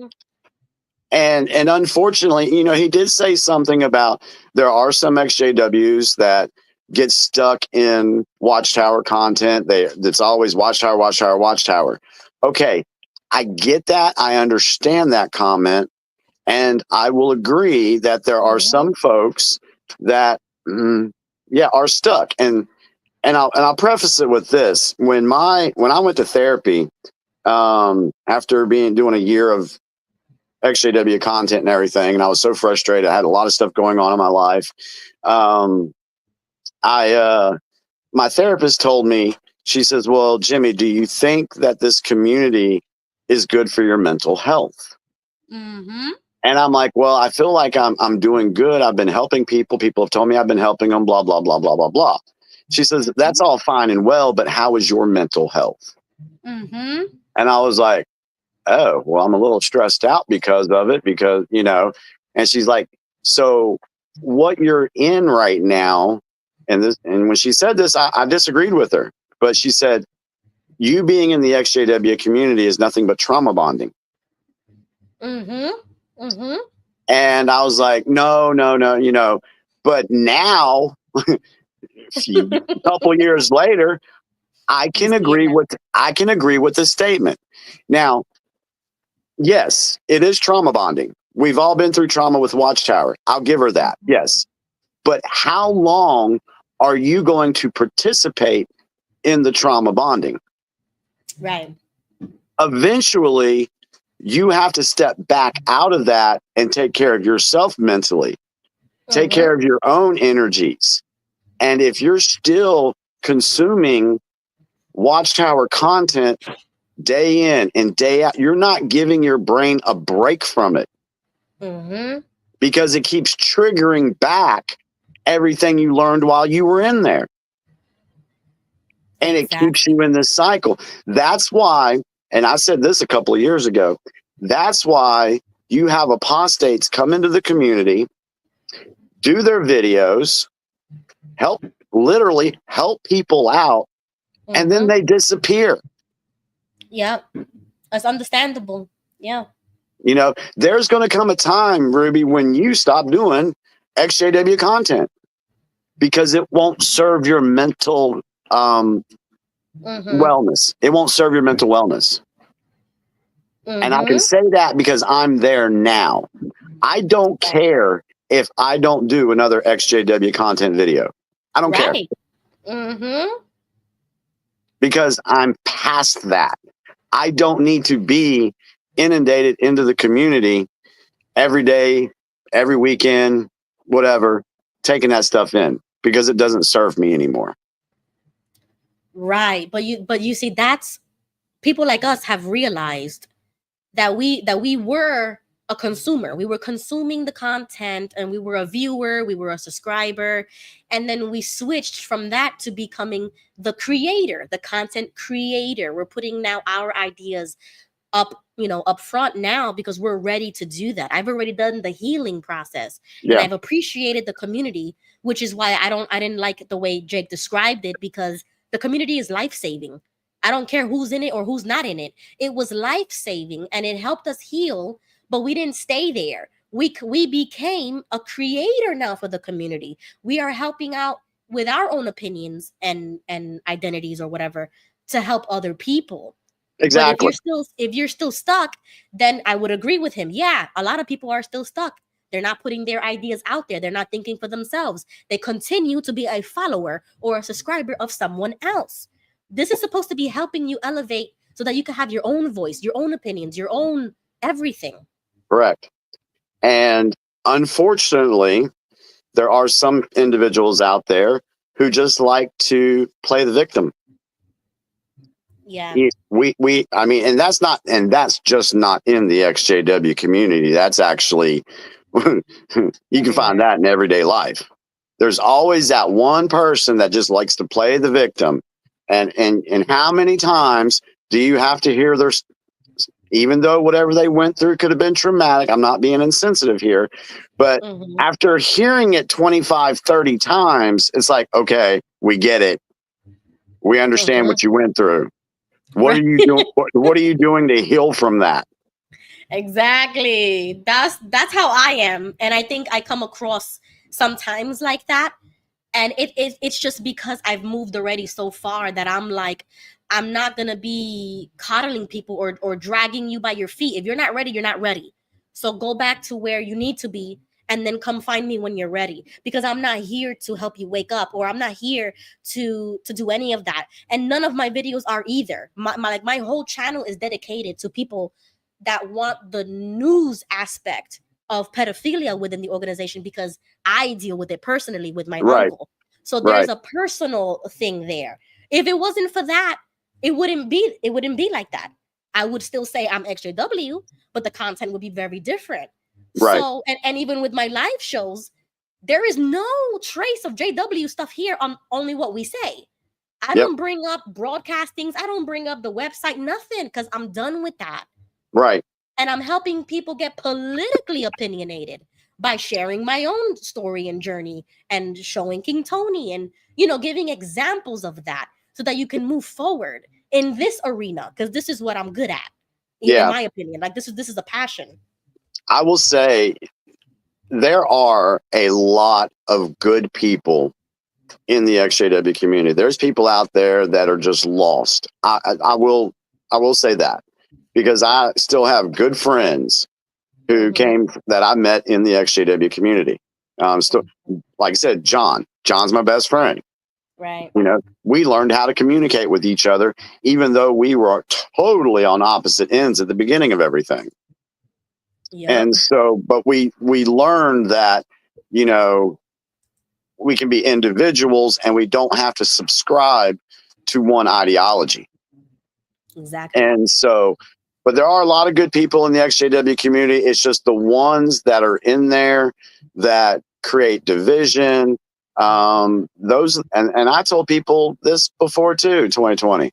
S6: And unfortunately, he did say something about there are some XJWs that get stuck in Watchtower content. It's always Watchtower, Watchtower, Watchtower. Okay, I get that. I understand that comment. And I will agree that there are some folks that, are stuck. And I'll preface it with this: when I went to therapy, after doing a year of XJW content and everything, and I was so frustrated. I had a lot of stuff going on in my life. My therapist told me, she says, well, Jimmy, do you think that this community is good for your mental health?
S2: Mm-hmm.
S6: And I'm like, well, I feel like I'm doing good. I've been helping people. People have told me I've been helping them, blah, blah, blah, blah, blah, blah. She says, that's all fine and well, but how is your mental health?
S2: Mm-hmm.
S6: And I was like, oh, well, I'm a little stressed out because of it, because, you know, and she's like, so what you're in right now, and when she said this, I disagreed with her, but she said, you being in the XJW community is nothing but trauma bonding.
S2: Mm-hmm. Mm-hmm.
S6: And I was like, no, you know, but now, a couple years later, I can agree with the statement. Now, yes, it is trauma bonding. We've all been through trauma with Watchtower. I'll give her that. Yes. But how long are you going to participate in the trauma bonding?
S2: Right.
S6: Eventually, you have to step back out of that and take care of yourself mentally. Take care of your own energies. And if you're still consuming Watchtower content day in and day out, you're not giving your brain a break from it.
S2: Mm-hmm.
S6: Because it keeps triggering back everything you learned while you were in there. And it keeps you in this cycle. That's why, and I said this a couple of years ago, that's why you have apostates come into the community, do their videos, literally help people out, and then they disappear.
S2: Yeah, that's understandable. Yeah.
S6: You know, there's going to come a time, Ruby, when you stop doing XJW content because it won't serve your mental wellness. It won't serve your mental wellness. And I can say that because I'm there now. I don't care if I don't do another XJW content video. I don't care. Because I'm past that. I don't need to be inundated into the community every day, every weekend, whatever, taking that stuff in because it doesn't serve me anymore.
S2: Right. But you see, that's people like us have realized that we were a consumer. We were consuming the content and we were a viewer, we were a subscriber. And then we switched from that to becoming the creator, the content creator. We're putting now our ideas up front now because we're ready to do that. I've already done the healing process and I've appreciated the community, which is why I didn't like the way Jake described it, because the community is life-saving. I don't care who's in it or who's not in it. It was life-saving and it helped us heal, but we didn't stay there. We became a creator now for the community. We are helping out with our own opinions and identities or whatever to help other people.
S6: Exactly.
S2: But if you're still stuck, then I would agree with him. Yeah, a lot of people are still stuck. They're not putting their ideas out there. They're not thinking for themselves. They continue to be a follower or a subscriber of someone else. This is supposed to be helping you elevate so that you can have your own voice, your own opinions, your own everything.
S6: Correct. And unfortunately, there are some individuals out there who just like to play the victim.
S2: Yeah.
S6: I mean, and that's just not in the XJW community. That's actually, you can find that in everyday life. There's always that one person that just likes to play the victim. And how many times do you have to hear even though whatever they went through could have been traumatic, I'm not being insensitive here, but after hearing it 25, 30 times, it's like, okay, we get it. We understand what you went through. What are you doing? What are you doing to heal from that?
S2: Exactly. That's how I am. And I think I come across sometimes like that. And it's just because I've moved already so far that I'm like, I'm not going to be coddling people or dragging you by your feet. If you're not ready, you're not ready. So go back to where you need to be and then come find me when you're ready, because I'm not here to help you wake up, or I'm not here to do any of that. And none of my videos are either. My whole channel is dedicated to people that want the news aspect of pedophilia within the organization, because I deal with it personally with my
S6: Right.
S2: uncle. So there's
S6: Right.
S2: a personal thing there. If it wasn't for that, it wouldn't be like that. I would still say I'm XJW, but the content would be very different.
S6: Right.
S2: So, and even with my live shows, there is no trace of JW stuff here on only what we say. I
S6: Yep.
S2: don't bring up broadcastings. I don't bring up the website, nothing, because I'm done with that.
S6: Right.
S2: And I'm helping people get politically opinionated by sharing my own story and journey and showing King Tony and, giving examples of that so that you can move forward in this arena, because this is what I'm good at,
S6: Yeah.
S2: in my opinion. Like, this is a passion.
S6: I will say there are a lot of good people in the XJW community. There's people out there that are just lost. I will say that, because I still have good friends who came that I met in the XJW community. Still, like I said, John's my best friend.
S2: Right.
S6: We learned how to communicate with each other, even though we were totally on opposite ends at the beginning of everything.
S2: Yep.
S6: And so, but we learned that, we can be individuals and we don't have to subscribe to one ideology.
S2: Exactly.
S6: And so, but there are a lot of good people in the XJW community. It's just the ones that are in there that create division. Those, and I told people this before too, 2020.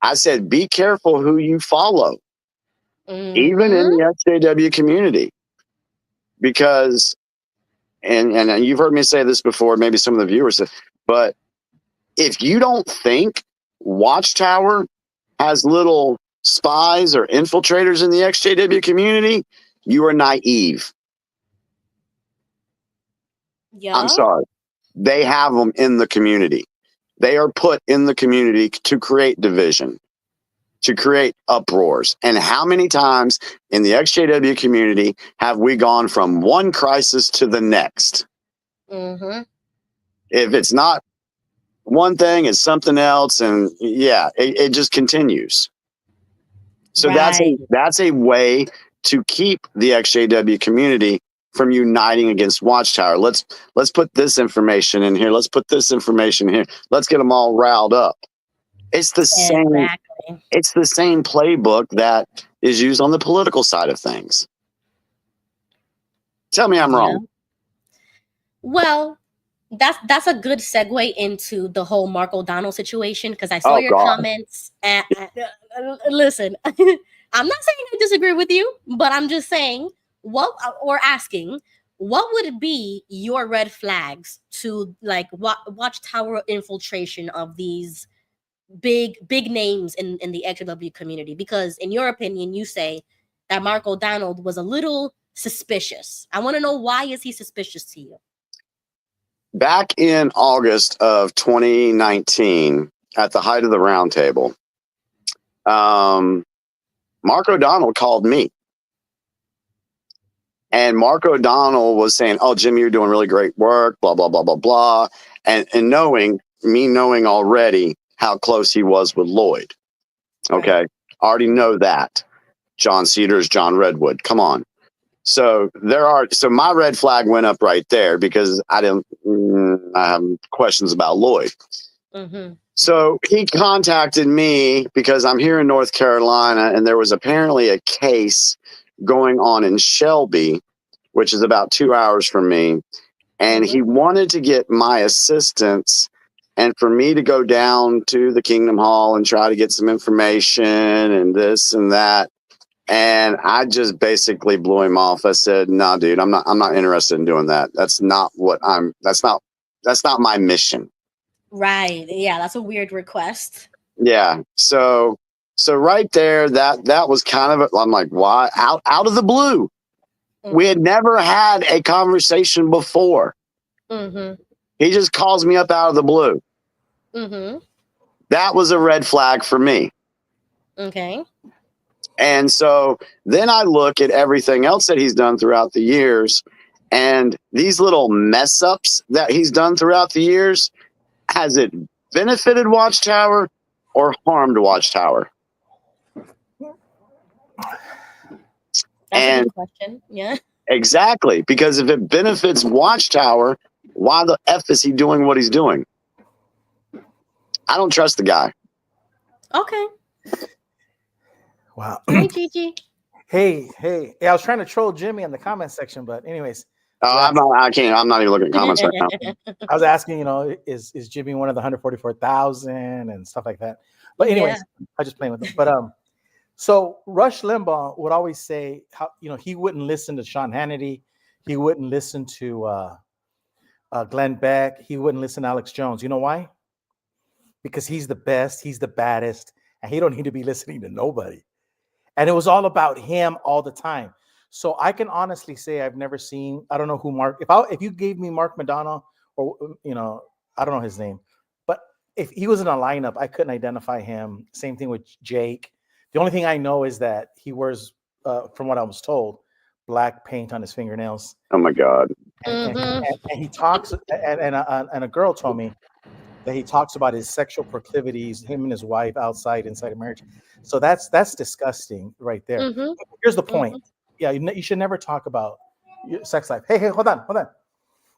S6: I said, be careful who you follow, even in the XJW community, because, and you've heard me say this before, maybe some of the viewers, but if you don't think Watchtower has little spies or infiltrators in the XJW community, you are naive.
S2: Yeah.
S6: I'm sorry. They have them in the community. They are put in the community to create division, to create uproars. And how many times in the XJW community have we gone from one crisis to the next?
S2: Mm-hmm.
S6: If it's not one thing, it's something else. And yeah, it just continues. So
S2: Right.
S6: that's a way to keep the XJW community from uniting against Watchtower. Let's put this information in here. Let's put this information here. Let's get them all riled up. It's the same.
S2: Exactly.
S6: It's the same playbook that is used on the political side of things. Tell me I'm wrong.
S2: Well, that's a good segue into the whole Mark O'Donnell situation, because I saw
S6: Oh,
S2: your
S6: God.
S2: comments. And, listen, I'm not saying I disagree with you, but I'm just saying asking what would be your red flags to like Watchtower infiltration of these big names in the XJW community, because in your opinion you say that Mark O'Donnell was a little suspicious. I want to know, why is he suspicious to you?
S6: Back in August of 2019, at the height of the roundtable, Mark O'Donnell called me. And Mark O'Donnell was saying, "Oh, Jimmy, you're doing really great work, blah, blah, blah, blah, blah." And knowing already how close he was with Lloyd. Okay.
S2: Right.
S6: I already know that. John Cedars, John Redwood. Come on. So my red flag went up right there, because I have questions about Lloyd.
S2: Mm-hmm.
S6: So he contacted me because I'm here in North Carolina, and there was apparently a case going on in Shelby, which is about 2 hours from me. And he wanted to get my assistance and for me to go down to the Kingdom Hall and try to get some information and this and that. And I just basically blew him off. I said, "Nah, dude, I'm not interested in doing that. That's not my mission."
S2: Right. Yeah, that's a weird request.
S6: Yeah. So right there, that was kind of, I'm like, why? Out of the blue. We had never had a conversation before.
S2: Mm-hmm.
S6: He just calls me up out of the blue.
S2: Mm-hmm.
S6: That was a red flag for me.
S2: Okay.
S6: And so then I look at everything else that he's done throughout the years, and these little mess ups that he's done throughout the years, has it benefited Watchtower or harmed Watchtower?
S2: That's a
S6: And
S2: good question. Yeah.
S6: exactly, because if it benefits Watchtower, why the F is he doing what he's doing? I don't trust the guy.
S2: Okay.
S7: Wow.
S2: Hey, Gigi.
S7: Hey. Yeah, I was trying to troll Jimmy in the comment section, but anyways,
S6: I'm not even looking at comments right now.
S7: I was asking, is Jimmy one of the 144,000 and stuff like that? But anyways, I just playing with him. But so Rush Limbaugh would always say how he wouldn't listen to Sean Hannity, he wouldn't listen to Glenn Beck, he wouldn't listen to Alex Jones. You know why? Because he's the best, he's the baddest, and he don't need to be listening to nobody. And it was all about him all the time. So I can honestly say I've never seen, I don't know who Mark, if you gave me Mark Madonna or, I don't know his name, but if he was in a lineup, I couldn't identify him. Same thing with Jake. The only thing I know is that he wears, from what I was told, black paint on his fingernails.
S6: Oh my God.
S7: And he talks, and a girl told me that he talks about his sexual proclivities, him and his wife inside a marriage. So that's disgusting right there. Here's the point. Yeah, you should never talk about your sex life. Hey, hold on.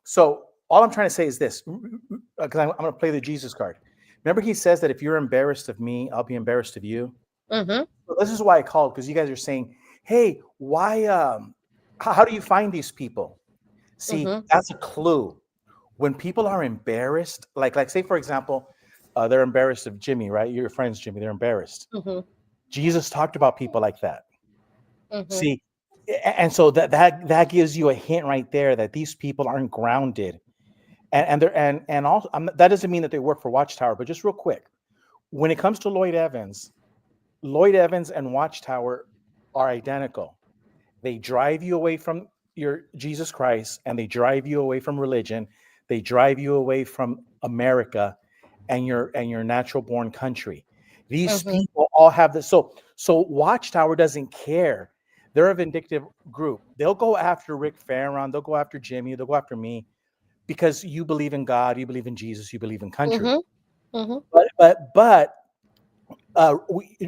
S7: So all I'm trying to say is this, because I'm going to play the Jesus card. Remember, he says that if you're embarrassed of me, I'll be embarrassed of you. So this is why I called, because you guys are saying, hey, why? How do you find these people? See, that's a clue. When people are embarrassed, like say, for example, they're embarrassed of Jimmy, right? Your friends, Jimmy, they're embarrassed. Jesus talked about people like that. See, and so that gives you a hint right there that these people aren't grounded, and also that doesn't mean that they work for Watchtower. But just real quick, when it comes to Lloyd Evans and Watchtower are identical. They drive you away from your Jesus Christ, and they drive you away from religion. They drive you away from America and your natural born country. These people all have this. So Watchtower doesn't care. They're a vindictive group. They'll go after Rick Farron. They'll go after Jimmy. They'll go after me because you believe in God, you believe in Jesus, you believe in country. But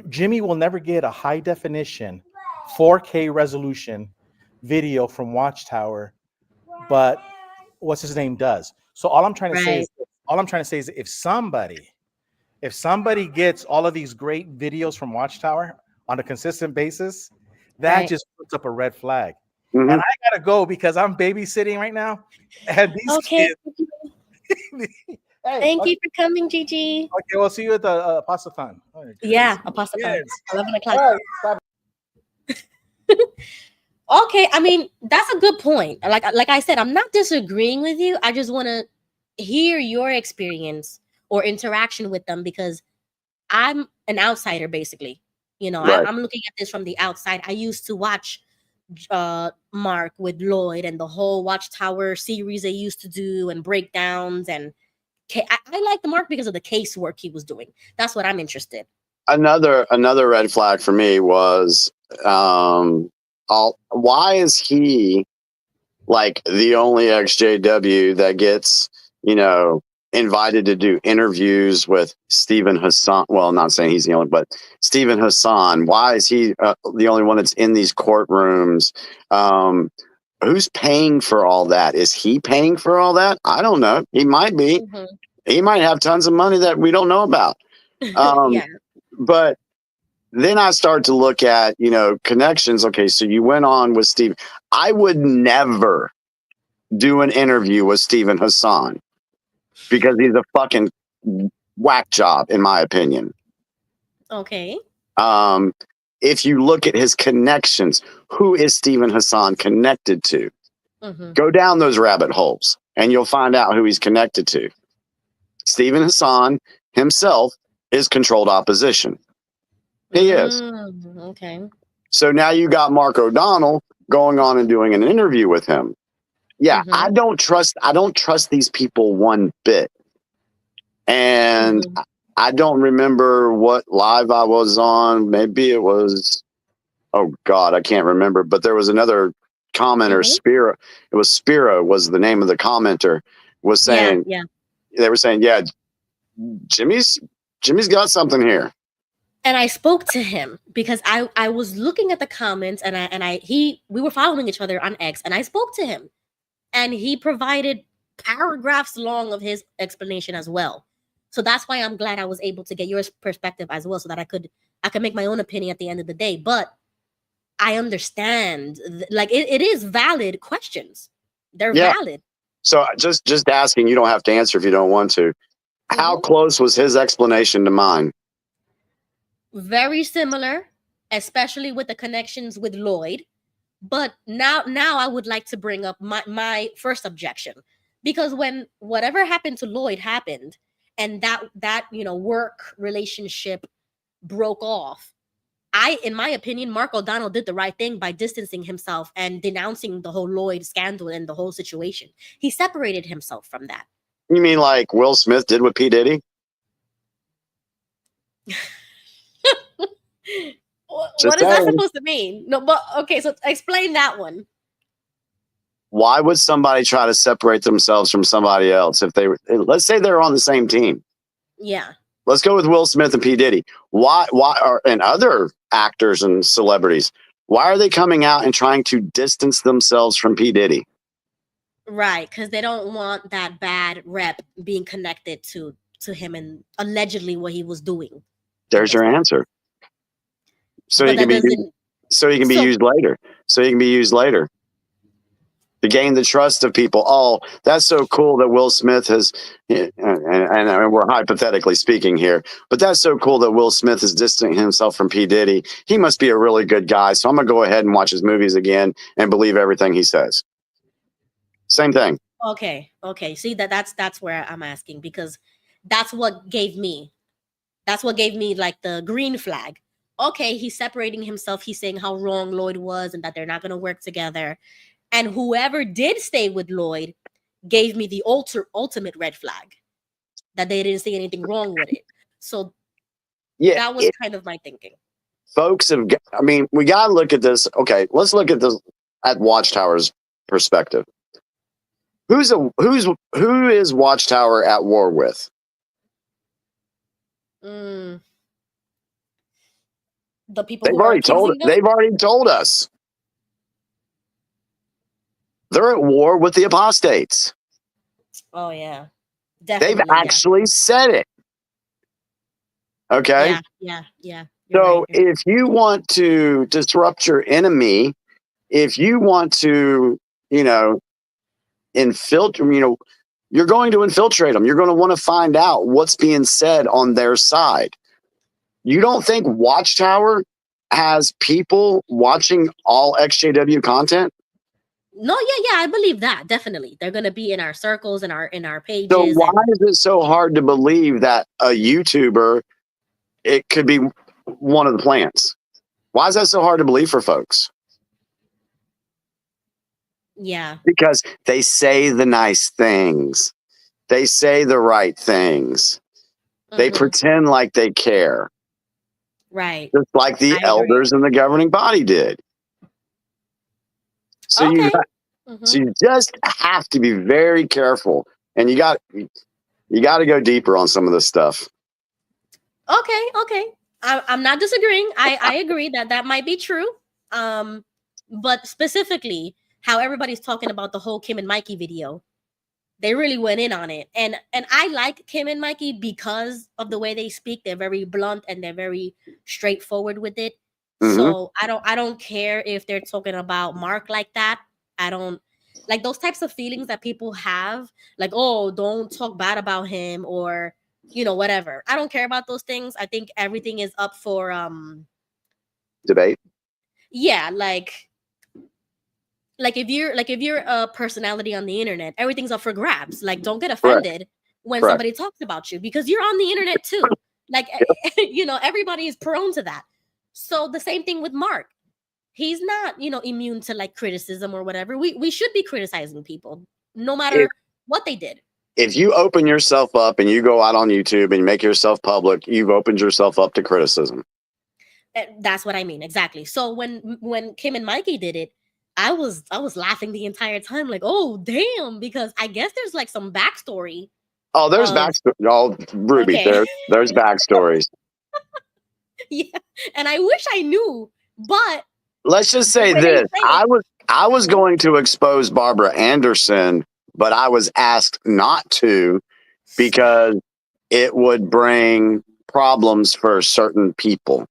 S7: Jimmy will never get a high definition 4K resolution video from Watchtower, but what's his name does. So all I'm trying to say is if somebody gets all of these great videos from Watchtower on a consistent basis, that just puts up a red flag. And I gotta go because I'm babysitting right now. And these kids.
S2: Thank you for coming, Gigi.
S7: Okay, we'll see you at the Apostathon.
S2: Yeah, Apostathon. 11 o'clock. Okay, I mean, that's a good point. Like I said, I'm not disagreeing with you. I just want to hear your experience or interaction with them because I'm an outsider, basically. I'm looking at this from the outside. I used to watch Mark with Lloyd and the whole Watchtower series they used to do and breakdowns. And I like the Mark because of the casework he was doing. That's what I'm interested.
S6: Another red flag for me was why is he like the only XJW that gets invited to do interviews with Stephen Hassan? Well, I'm not saying he's the only, but Stephen Hassan. Why is he the only one that's in these courtrooms? Who's paying for all that? Is he paying for all that? I don't know. He might be. He might have tons of money that we don't know about. But then I start to look at, connections. Okay, so you went on with Steve. I would never do an interview with Stephen Hassan because he's a fucking whack job, in my opinion.
S2: Okay.
S6: If you look at his connections, who is Stephen Hassan connected to? Go down those rabbit holes and you'll find out who he's connected to. Stephen Hassan himself is controlled opposition. He is.
S2: Okay.
S6: So now you got Mark O'Donnell going on and doing an interview with him. Yeah, I don't trust these people one bit. And I don't remember what live I was on. Maybe it was oh God, I can't remember, but there was another commenter, Spiro. It was Spiro was the name of the commenter, was saying, they were saying, yeah, Jimmy's got something here.
S2: And I spoke to him because I was looking at the comments and we were following each other on X, and I spoke to him and he provided paragraphs long of his explanation as well. So that's why I'm glad I was able to get your perspective as well, so that I could make my own opinion at the end of the day. But I understand, like it is valid questions. They're valid.
S6: So just asking, you don't have to answer if you don't want to. How close was his explanation to mine?
S2: Very similar, especially with the connections with Lloyd. But now I would like to bring up my first objection, because when whatever happened to Lloyd happened, and that work relationship broke off, in my opinion, Mark O'Donnell did the right thing by distancing himself and denouncing the whole Lloyd scandal and the whole situation. He separated himself from that.
S6: You mean like Will Smith did with P. Diddy?
S2: What is that supposed to mean? No, but okay, so explain that one.
S6: Why would somebody try to separate themselves from somebody else if let's say they're on the same team?
S2: Yeah.
S6: Let's go with Will Smith and P. Diddy. Why and other actors and celebrities, why are they coming out and trying to distance themselves from P. Diddy?
S2: Right, because they don't want that bad rep being connected to him and allegedly what he was doing.
S6: There's your answer. So he can be used later. So he can be used later to gain the trust of people. Oh, that's so cool that Will Smith has, and we're hypothetically speaking here, but that's so cool that Will Smith is distancing himself from P. Diddy. He must be a really good guy. So I'm going to go ahead and watch his movies again and believe everything he says. Same thing.
S2: Okay. See, that's where I'm asking, because that's what gave me like the green flag. Okay, he's separating himself. He's saying how wrong Lloyd was and that they're not going to work together. And whoever did stay with Lloyd gave me the ultimate red flag, that they didn't see anything wrong with it. So that was kind of my thinking.
S6: Folks we got to look at this. Okay, let's look at this at Watchtower's perspective. Who is Watchtower at war with?
S2: The people
S6: they've already told us. They're at war with the apostates.
S2: Oh yeah. Definitely,
S6: they've actually said it. Okay?
S2: Yeah.
S6: So if you want to disrupt your enemy, if you want to, infiltrate, you're going to infiltrate them. You're going to want to find out what's being said on their side. You don't think Watchtower has people watching all XJW content?
S2: No, yeah, I believe that. Definitely. They're going to be in our circles and in our pages.
S6: So why is it so hard to believe that a YouTuber, it could be one of the plants? Why is that so hard to believe for folks?
S2: Yeah.
S6: Because they say the nice things. They say the right things. They pretend like they care.
S2: Right.
S6: Just like the elders in the governing body did. So you just have to be very careful, and you got to go deeper on some of this stuff.
S2: Okay. I'm not disagreeing. I agree that might be true. But specifically, how everybody's talking about the whole Kim and Mikey video, they really went in on it, and I like Kim and Mikey because of the way they speak. They're very blunt and they're very straightforward with it. So I don't care if they're talking about Mark like that. I don't like those types of feelings that people have, like, oh, don't talk bad about him, or whatever. I don't care about those things. I think everything is up for
S6: debate.
S2: Yeah, like if you're a personality on the internet, everything's up for grabs. Like, don't get offended when somebody talks about you, because you're on the internet too. Like, everybody is prone to that. So the same thing with Mark. He's not, immune to like criticism or whatever. We should be criticizing people no matter what they did.
S6: If you open yourself up and you go out on YouTube and you make yourself public, you've opened yourself up to criticism.
S2: That's what I mean. Exactly. So when Kim and Mikey did it, I was laughing the entire time, like, oh damn, because I guess there's like some backstory.
S6: Oh, there's backstory. Oh, Ruby,
S2: Okay.
S6: there's backstories.
S2: Yeah, and I wish I knew, but
S6: Let's just say
S2: way they
S6: this:
S2: say it-
S6: I was going to expose Barbara Anderson, but I was asked not to because it would bring problems for certain people.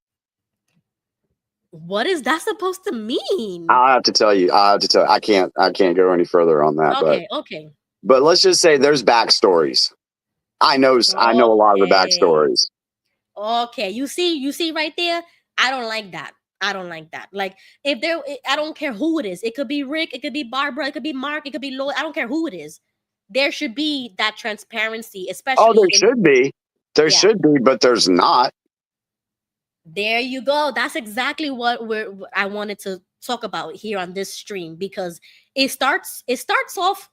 S2: what is that supposed to mean?
S6: I have to tell you. I can't go any further on that.
S2: Okay.
S6: But let's just say there's backstories. I know a lot of the backstories.
S2: Okay, you see right there. I don't like that. Like, I don't care who it is. It could be Rick, it could be Barbara, it could be Mark, it could be Lloyd. I don't care who it is. There should be that transparency, especially.
S6: Oh, there should be. There should be, but there's not.
S2: There you go. That's exactly what I wanted to talk about here on this stream, because it starts off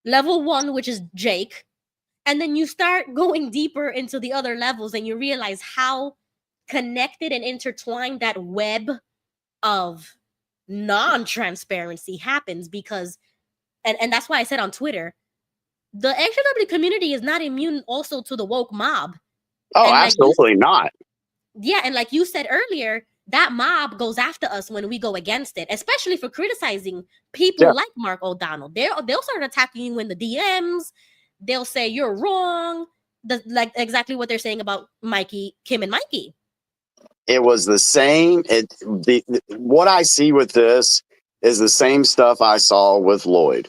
S2: level 1, which is Jake, and then you start going deeper into the other levels and you realize how connected and intertwined that web of non-transparency happens, because and that's why I said on Twitter, the XJW community is not immune also to the woke mob.
S6: Oh,
S2: and
S6: absolutely not.
S2: Yeah, and like you said earlier, that mob goes after us when we go against it, especially for criticizing people like Mark O'Donnell. They'll start attacking you in the DMs. They'll say you're wrong. Like exactly what they're saying about Kim and Mikey.
S6: It was the same. What I see with this is the same stuff I saw with Lloyd.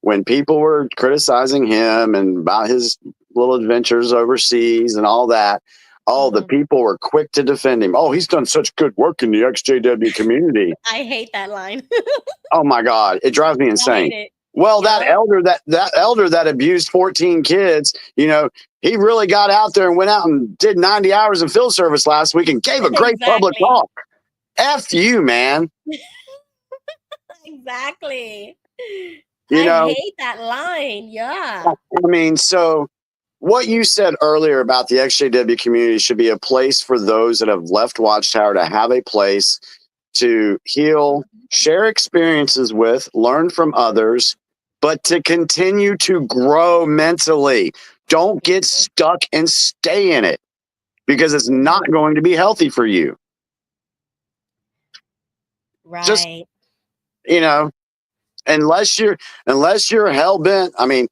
S6: When people were criticizing him and about his little adventures overseas and all that, the people were quick to defend him. Oh, he's done such good work in the XJW community.
S2: I hate that line.
S6: Oh my God, it drives me insane.
S2: I hate it.
S6: Well, that elder that abused 14 kids, he really got out there and went out and did 90 hours of field service last week and gave a great public talk. F you, man.
S2: Exactly.
S6: I
S2: hate that line. Yeah.
S6: I mean, so what you said earlier about the XJW community should be a place for those that have left Watchtower to have a place to heal, share experiences with, learn from others, but to continue to grow mentally. Don't get stuck and stay in it, because it's not going to be healthy for you.
S2: Right.
S6: Just, unless you're hell bent. I mean,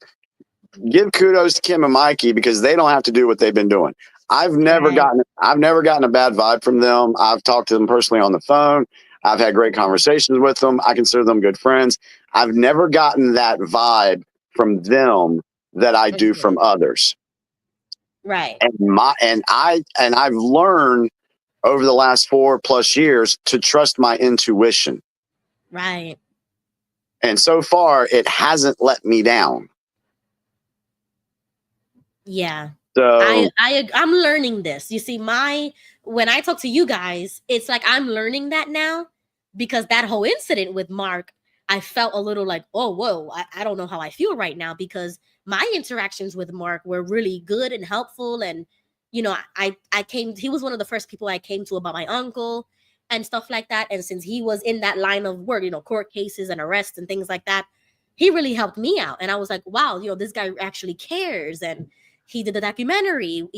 S6: give kudos to Kim and Mikey, because they don't have to do what they've been doing. I've never gotten a bad vibe from them. I've talked to them personally on the phone. I've had great conversations with them. I consider them good friends. I've never gotten that vibe from them that I do from others.
S2: Right.
S6: And I've learned over the last 4+ years to trust my intuition.
S2: Right.
S6: And so far, it hasn't let me down.
S2: Yeah.
S6: So
S2: I'm learning this. You see, when I talk to you guys, it's like I'm learning that now, because that whole incident with Mark, I felt a little like, oh, whoa, I don't know how I feel right now, because my interactions with Mark were really good and helpful. And, he was one of the first people I came to about my uncle and stuff like that. And since he was in that line of work, court cases and arrests and things like that, he really helped me out. And I was like, wow, this guy actually cares. And he did the documentary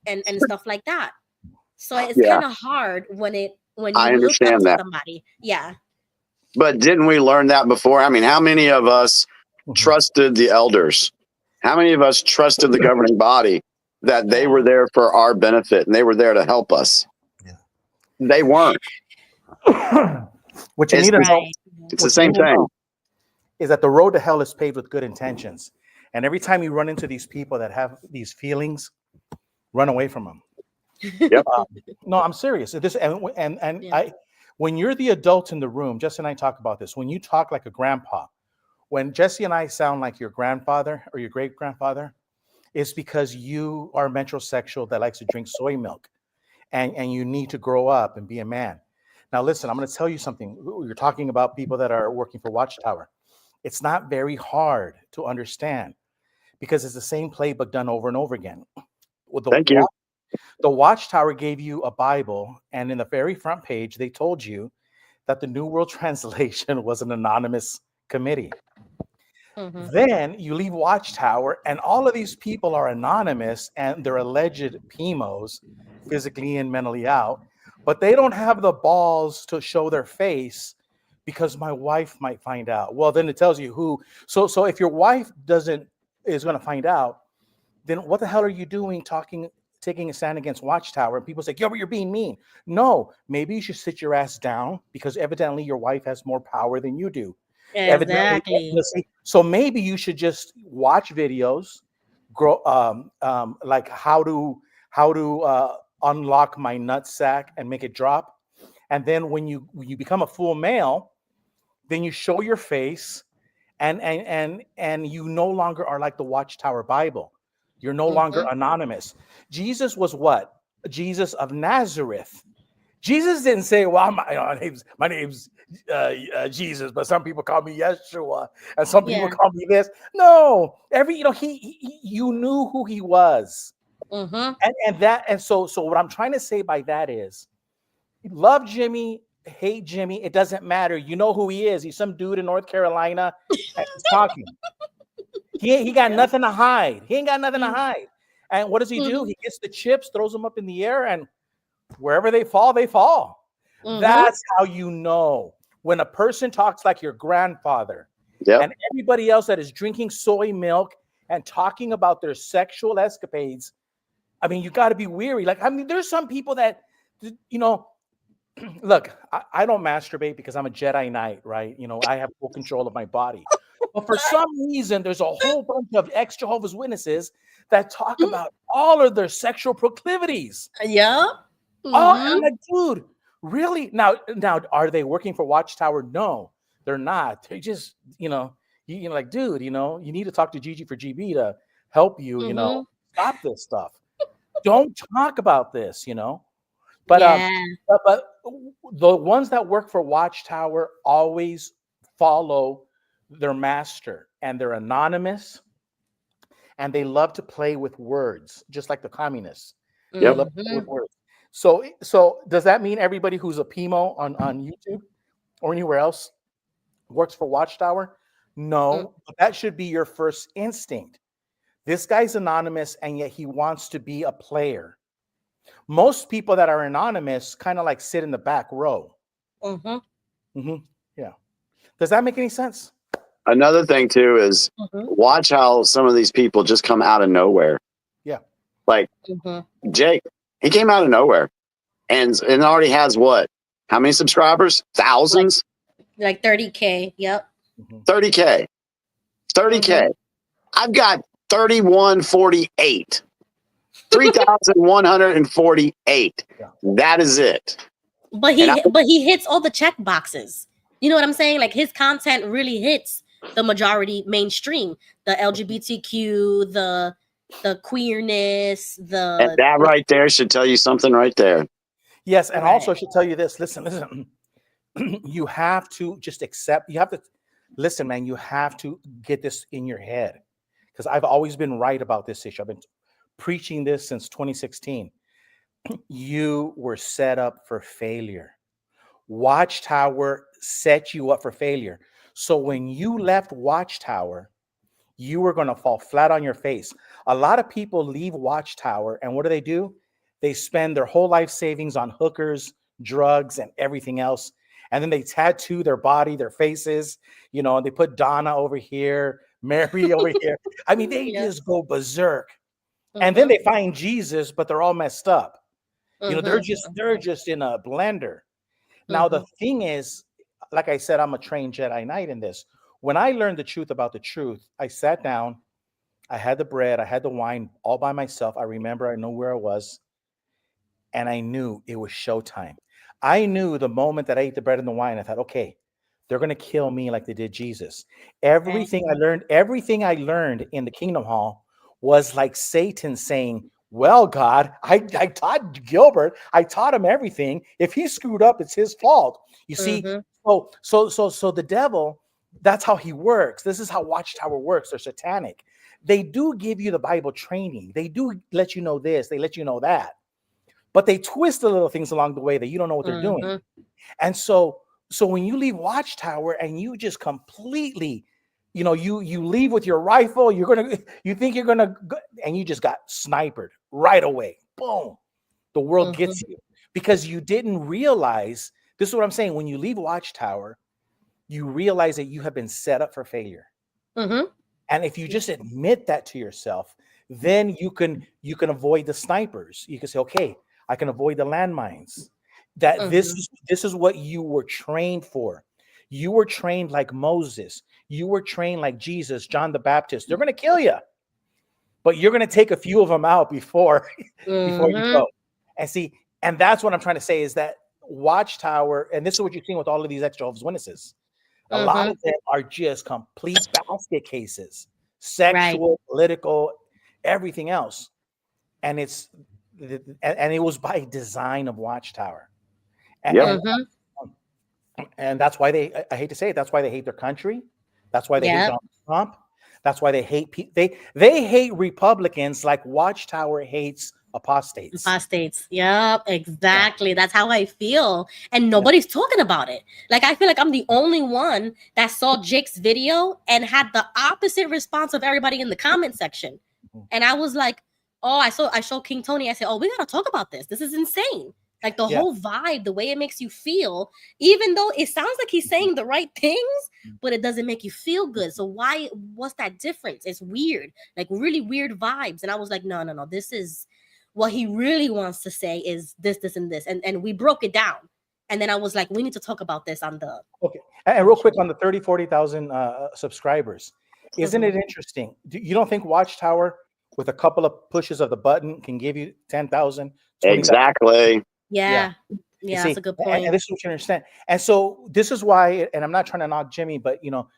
S2: and stuff like that. So it's kind of hard when you look up to somebody. Yeah.
S6: But didn't we learn that before? I mean, how many of us trusted the elders? How many of us trusted the governing body that they were there for our benefit and they were there to help us? Yeah. They weren't.
S7: What you need to know,
S6: it's the same thing.
S7: Is that the road to hell is paved with good intentions. And every time you run into these people that have these feelings, run away from them.
S6: Yep.
S7: No, I'm serious. When you're the adult in the room, Jesse and I talk about this. When you talk like a grandpa, when Jesse and I sound like your grandfather or your great grandfather, it's because you are a metrosexual that likes to drink soy milk, and you need to grow up and be a man. Now, listen, I'm going to tell you something. You're talking about people that are working for Watchtower. It's not very hard to understand, because it's the same playbook done over and over again.
S6: Thank you.
S7: The Watchtower gave you a Bible, and in the very front page, they told you that the New World Translation was an anonymous committee. Then you leave Watchtower, and all of these people are anonymous, and they're alleged PMOs, physically and mentally out, but they don't have the balls to show their face because my wife might find out. Well, then it tells you who. So if your wife is going to find out, then what the hell are you doing taking a stand against Watchtower? And people say, yo, but you're being mean. No, maybe you should sit your ass down because evidently your wife has more power than you do.
S2: Exactly.
S7: So maybe you should just watch videos, like how to unlock my nutsack and make it drop. And then when you become a full male, then you show your face, and you no longer are like the Watchtower Bible. You're no longer anonymous. Jesus was what? Jesus of Nazareth. Jesus didn't say, well, my name's Jesus, but some people call me Yeshua, and some people call me this. No, you knew who he was. And so what I'm trying to say by that is, love Jimmy, hate Jimmy, it doesn't matter. You know who he is. He's some dude in North Carolina and he's talking. He got nothing to hide. He ain't got nothing to hide. And what does he do? He gets the chips, throws them up in the air, and wherever they fall, they fall. That's how you know when a person talks like your grandfather and everybody else that is drinking soy milk and talking about their sexual escapades. I mean, you got to be weary. There's some people that, look, I don't masturbate because I'm a Jedi Knight, right? I have full control of my body. But for some reason, there's a whole bunch of ex-Jehovah's Witnesses that talk about all of their sexual proclivities.
S2: Yeah.
S7: Oh, I'm like, dude, really? Now, are they working for Watchtower? No, they're not. They're just, like, dude, you need to talk to Gigi for GB to help you, stop this stuff. Don't talk about this, But but the ones that work for Watchtower always follow their master, and they're anonymous, and they love to play with words, just like the communists. They love to play with words. So does that mean everybody who's a PMO on YouTube or anywhere else works for Watchtower? No, but that should be your first instinct. This guy's anonymous, and yet he wants to be a player. Most people that are anonymous kind of like sit in the back row. Yeah. Does that make any sense?
S6: Another thing too is watch how some of these people just come out of nowhere.
S7: Yeah.
S6: Like Jake, he came out of nowhere and already has what? How many subscribers? Thousands?
S2: Like 30K. Yep.
S6: 30K. 30K. I've got 3148. 3,148. That is it.
S2: But he hits all the check boxes. You know what I'm saying? Like his content really hits the majority mainstream. The LGBTQ, the queerness,
S6: and that right there should tell you something right there.
S7: Yes, and also should tell you this. Listen. You have to just accept. You have to listen, man. You have to get this in your head, because I've always been right about this issue. I've been preaching this since 2016. You were set up for failure. Watchtower set you up for failure. So when you left Watchtower, you were going to fall flat on your face. A lot of people leave Watchtower, and what do? They spend their whole life savings on hookers, drugs, and everything else. And then they tattoo their body, their faces, and they put Donna over here, Mary over here. I mean, they just go berserk. And then they find Jesus, but they're all messed up. They're just in a blender. Now, the thing is, like I said, I'm a trained Jedi Knight in this. When I learned the truth about the truth, I sat down, I had the bread, I had the wine all by myself. I know where I was, and I knew it was showtime. I knew the moment that I ate the bread and the wine, I thought, okay, they're going to kill me like they did Jesus. Everything I learned in the Kingdom Hall was like Satan saying, well, God, I taught Gilbert, I taught him everything. If he screwed up, it's his fault. You see, so the devil, that's how he works. This is how Watchtower works. They're satanic. They do give you the Bible training. They do let you know this. They let you know that. but they twist the little things along the way that you don't know what they're doing. And so when you leave Watchtower and you just completely, you know, you leave with your rifle, you think you're gonna go, and you just got sniped right away. Boom. The world gets you because you didn't realize. This is what I'm saying. When you leave Watchtower, you realize that you have been set up for failure. And if you just admit that to yourself, then you can avoid the snipers. You can say, okay, I can avoid the landmines. That this is what you were trained for. You were trained like Moses. You were trained like Jesus, John the Baptist. They're going to kill you, but you're going to take a few of them out before you go. And see, and that's what I'm trying to say is that Watchtower, and this is what you're seeing with all of these ex-Jehovah's Witnesses. A lot of them are just complete basket cases, sexual, political, everything else. And it was by design of Watchtower. And, and that's why I hate to say it, that's why they hate their country. That's why they hate Donald Trump. That's why they hate they hate Republicans like Watchtower hates apostates.
S2: Yep, exactly. That's how I feel. And nobody's talking about it. Like, I feel like I'm the only one that saw Jake's video and had the opposite response of everybody in the comment section. And I was like, oh, I showed King Tony. I said, oh, we got to talk about this. This is insane. Like the whole vibe, the way it makes you feel, even though it sounds like he's saying the right things, but it doesn't make you feel good. So what's that difference? It's weird, like really weird vibes. And I was like, no, this is what he really wants to say is this, and this. And we broke it down. And then I was like, we need to talk about this on the.
S7: Okay. And real quick on the 40,000 subscribers. Isn't it interesting? You don't think Watchtower with a couple of pushes of the button can give you 10,000?
S6: Exactly.
S2: Yeah, that's a good point.
S7: And this is what you understand. And so this is why, and I'm not trying to knock Jimmy, but you know,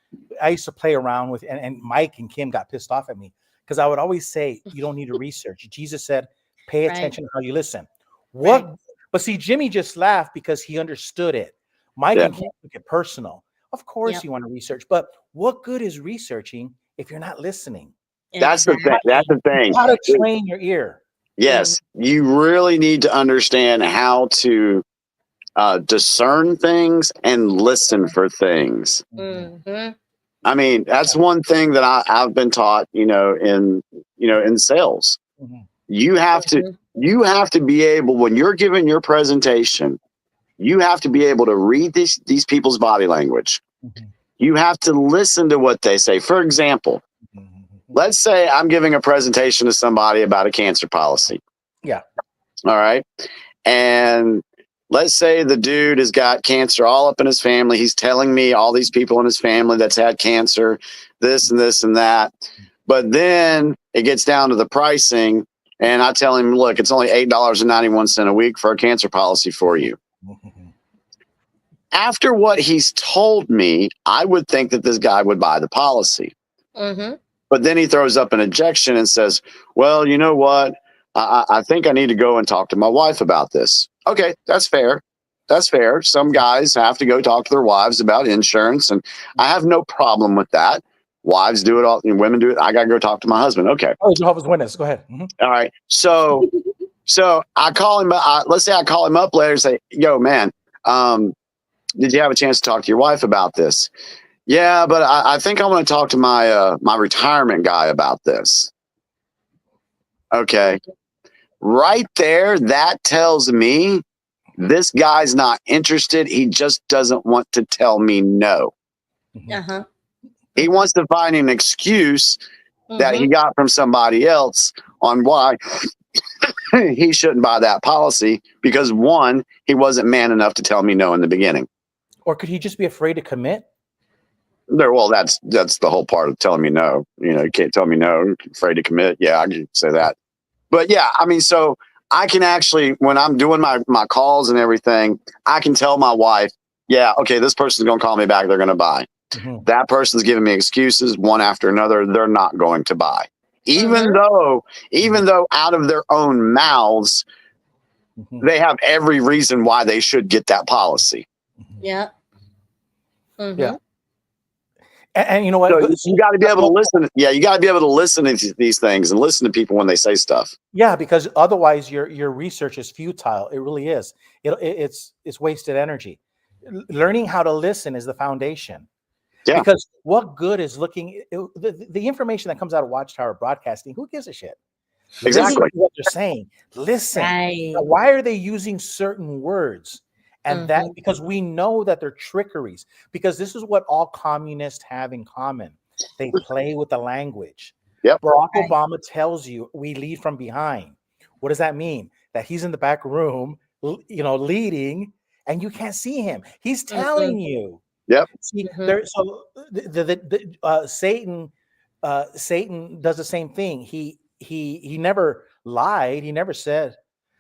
S7: I used to play around with, and Mike and Kim got pissed off at me because I would always say, you don't need to research. Jesus said, pay attention to how you listen. But see, Jimmy just laughed because he understood it. Mike and Kim took it personal. Of course you want to research, but what good is researching if you're not listening?
S6: That's the thing. That's the thing.
S7: You gotta train your ear.
S6: Yes, you really need to understand how to discern things and listen for things. I mean, that's one thing that I've been taught, in sales. You have to be able, when you're giving your presentation, you have to be able to read these people's body language. You have to listen to what they say. For example, let's say I'm giving a presentation to somebody about a cancer policy.
S7: Yeah.
S6: All right. And let's say the dude has got cancer all up in his family. He's telling me all these people in his family that's had cancer, this and this and that. But then it gets down to the pricing. And I tell him, look, it's only $8.91 a week for a cancer policy for you. After what he's told me, I would think that this guy would buy the policy. But then he throws up an objection and says, well, you know what? I think I need to go and talk to my wife about this. Okay, that's fair. That's fair. Some guys have to go talk to their wives about insurance, and I have no problem with that. Wives do it all, and women do it. I got to go talk to my husband. Okay.
S7: Oh, Jehovah's Witness. Go ahead.
S6: All right. So I call him. Let's say I call him up later and say, yo, man, did you have a chance to talk to your wife about this? Yeah, but I think I want to talk to my retirement guy about this. Okay. Right there, that tells me this guy's not interested. He just doesn't want to tell me no. He wants to find an excuse that he got from somebody else on why he shouldn't buy that policy because, one, he wasn't man enough to tell me no in the beginning.
S7: Or could he just be afraid to commit?
S6: Well, that's the whole part of telling me no. You can't tell me no, afraid to commit. Yeah, I can say that. But yeah, I mean, so I can actually, when I'm doing my calls and everything, I can tell my wife, yeah, okay, this person's going to call me back. They're going to buy. That person's giving me excuses one after another. They're not going to buy. Even though out of their own mouths, they have every reason why they should get that policy.
S7: Yeah. And you know what?
S6: So you got to be able to listen. Yeah, you got to be able to listen to these things and listen to people when they say stuff.
S7: Yeah, because otherwise your research is futile. It really is. It's wasted energy. Learning how to listen is the foundation.
S6: Yeah.
S7: Because what good is the information that comes out of Watchtower Broadcasting? Who gives a shit?
S6: Exactly.
S7: Listen to what they're saying. Listen.
S2: Right.
S7: Why are they using certain words? And that because we know that they're trickeries. Because this is what all communists have in common. They play with the language.
S6: Yep.
S7: Barack Obama tells you we lead from behind. What does that mean? That he's in the back room, leading, and you can't see him. He's telling you.
S6: Yep.
S7: See, so Satan does the same thing. He never lied. He never said,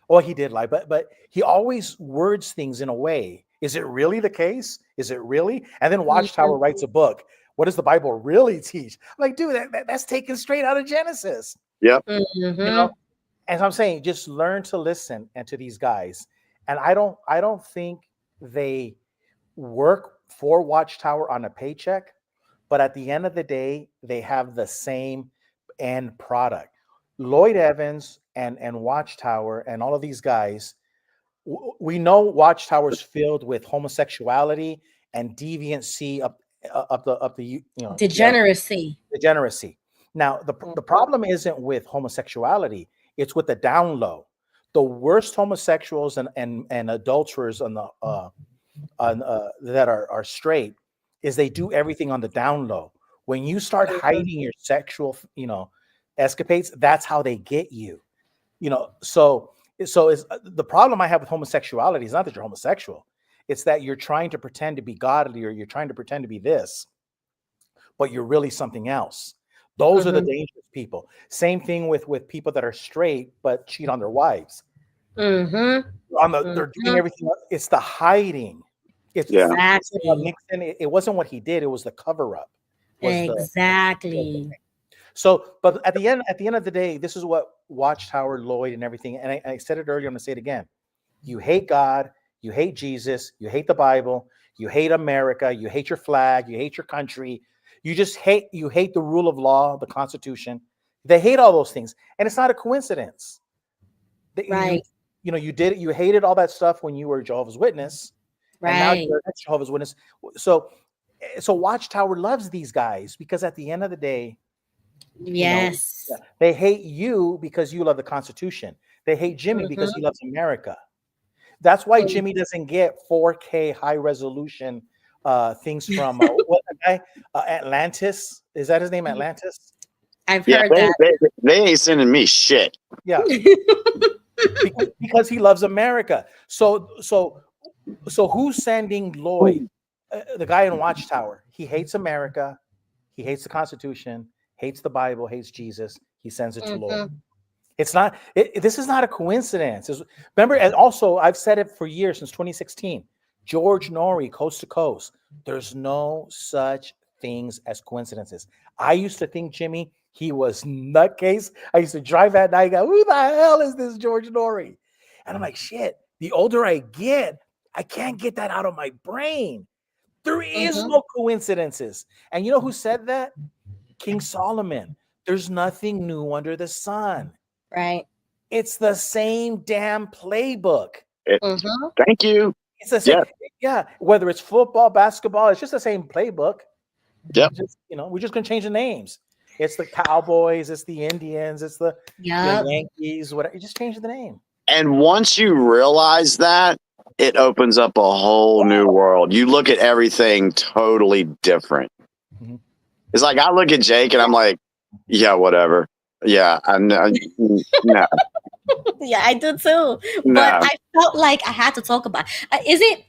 S7: well, he did lie, but he always words things in a way. Is it really the case? Is it really? And then Watchtower writes a book. What does the Bible really teach? I'm like, dude, that's taken straight out of Genesis.
S6: Yep.
S7: You know, and so I'm saying, just learn to listen and to these guys. And I don't think they work for Watchtower on a paycheck, but at the end of the day, they have the same end product. Lloyd Evans and Watchtower and all of these guys, we know Watchtower's filled with homosexuality and deviancy up the
S2: degeneracy.
S7: Now the problem isn't with homosexuality; it's with the down low. The worst homosexuals and adulterers on the that are straight is they do everything on the down low. When you start hiding your sexual, escapades, that's how they get you. So it's the problem I have with homosexuality is not that you're homosexual. It's that you're trying to pretend to be godly or you're trying to pretend to be this, but you're really something else. Those are the dangerous people. Same thing with people that are straight but cheat on their wives. They're doing everything. It's the hiding.
S2: Exactly.
S7: Nixon, it wasn't what he did. It was the cover up.
S2: Exactly.
S7: So, but at the end of the day, this is what Watchtower, Lloyd, and everything. And I said it earlier. I'm going to say it again. You hate God. You hate Jesus. You hate the Bible. You hate America. You hate your flag. You hate your country. You hate the rule of law, the Constitution. They hate all those things, and it's not a coincidence.
S2: Right.
S7: You did it. You hated all that stuff when you were a Jehovah's Witness, and now you're a Jehovah's Witness. So Watchtower loves these guys because at the end of the day,
S2: yes,
S7: they hate you because you love the Constitution. They hate Jimmy because he loves America. That's why Jimmy doesn't get 4K high resolution things from what the guy Atlantis. Is that his name? Atlantis?
S2: I've heard that.
S6: They ain't sending me shit.
S7: Yeah. because he loves America. So who's sending Lloyd, the guy in Watchtower? He hates America. He hates the Constitution, hates the Bible, hates Jesus. He sends it to Lloyd. It's not. This is not a coincidence. Remember, and also I've said it for years, since 2016. George Norrie, Coast to Coast. There's no such things as coincidences. I used to think, Jimmy, he was nutcase. I used to drive at night and go, who the hell is this George Norrie? And I'm like, shit, the older I get, I can't get that out of my brain. There is no coincidences. And you know who said that? King Solomon. There's nothing new under the sun.
S2: Right.
S7: It's the same damn playbook.
S6: Thank you.
S7: It's the same. Yeah. Whether it's football, basketball, it's just the same playbook.
S6: Yep.
S7: We're just going to change the names. It's the Cowboys. It's the Indians. It's the Yankees. Whatever. You just change the name.
S6: And once you realize that, it opens up a whole new world. You look at everything totally different. It's like I look at Jake and I'm like, yeah, whatever. Yeah, no.
S2: Yeah, I do too.
S6: No.
S2: But I felt like I had to talk about it.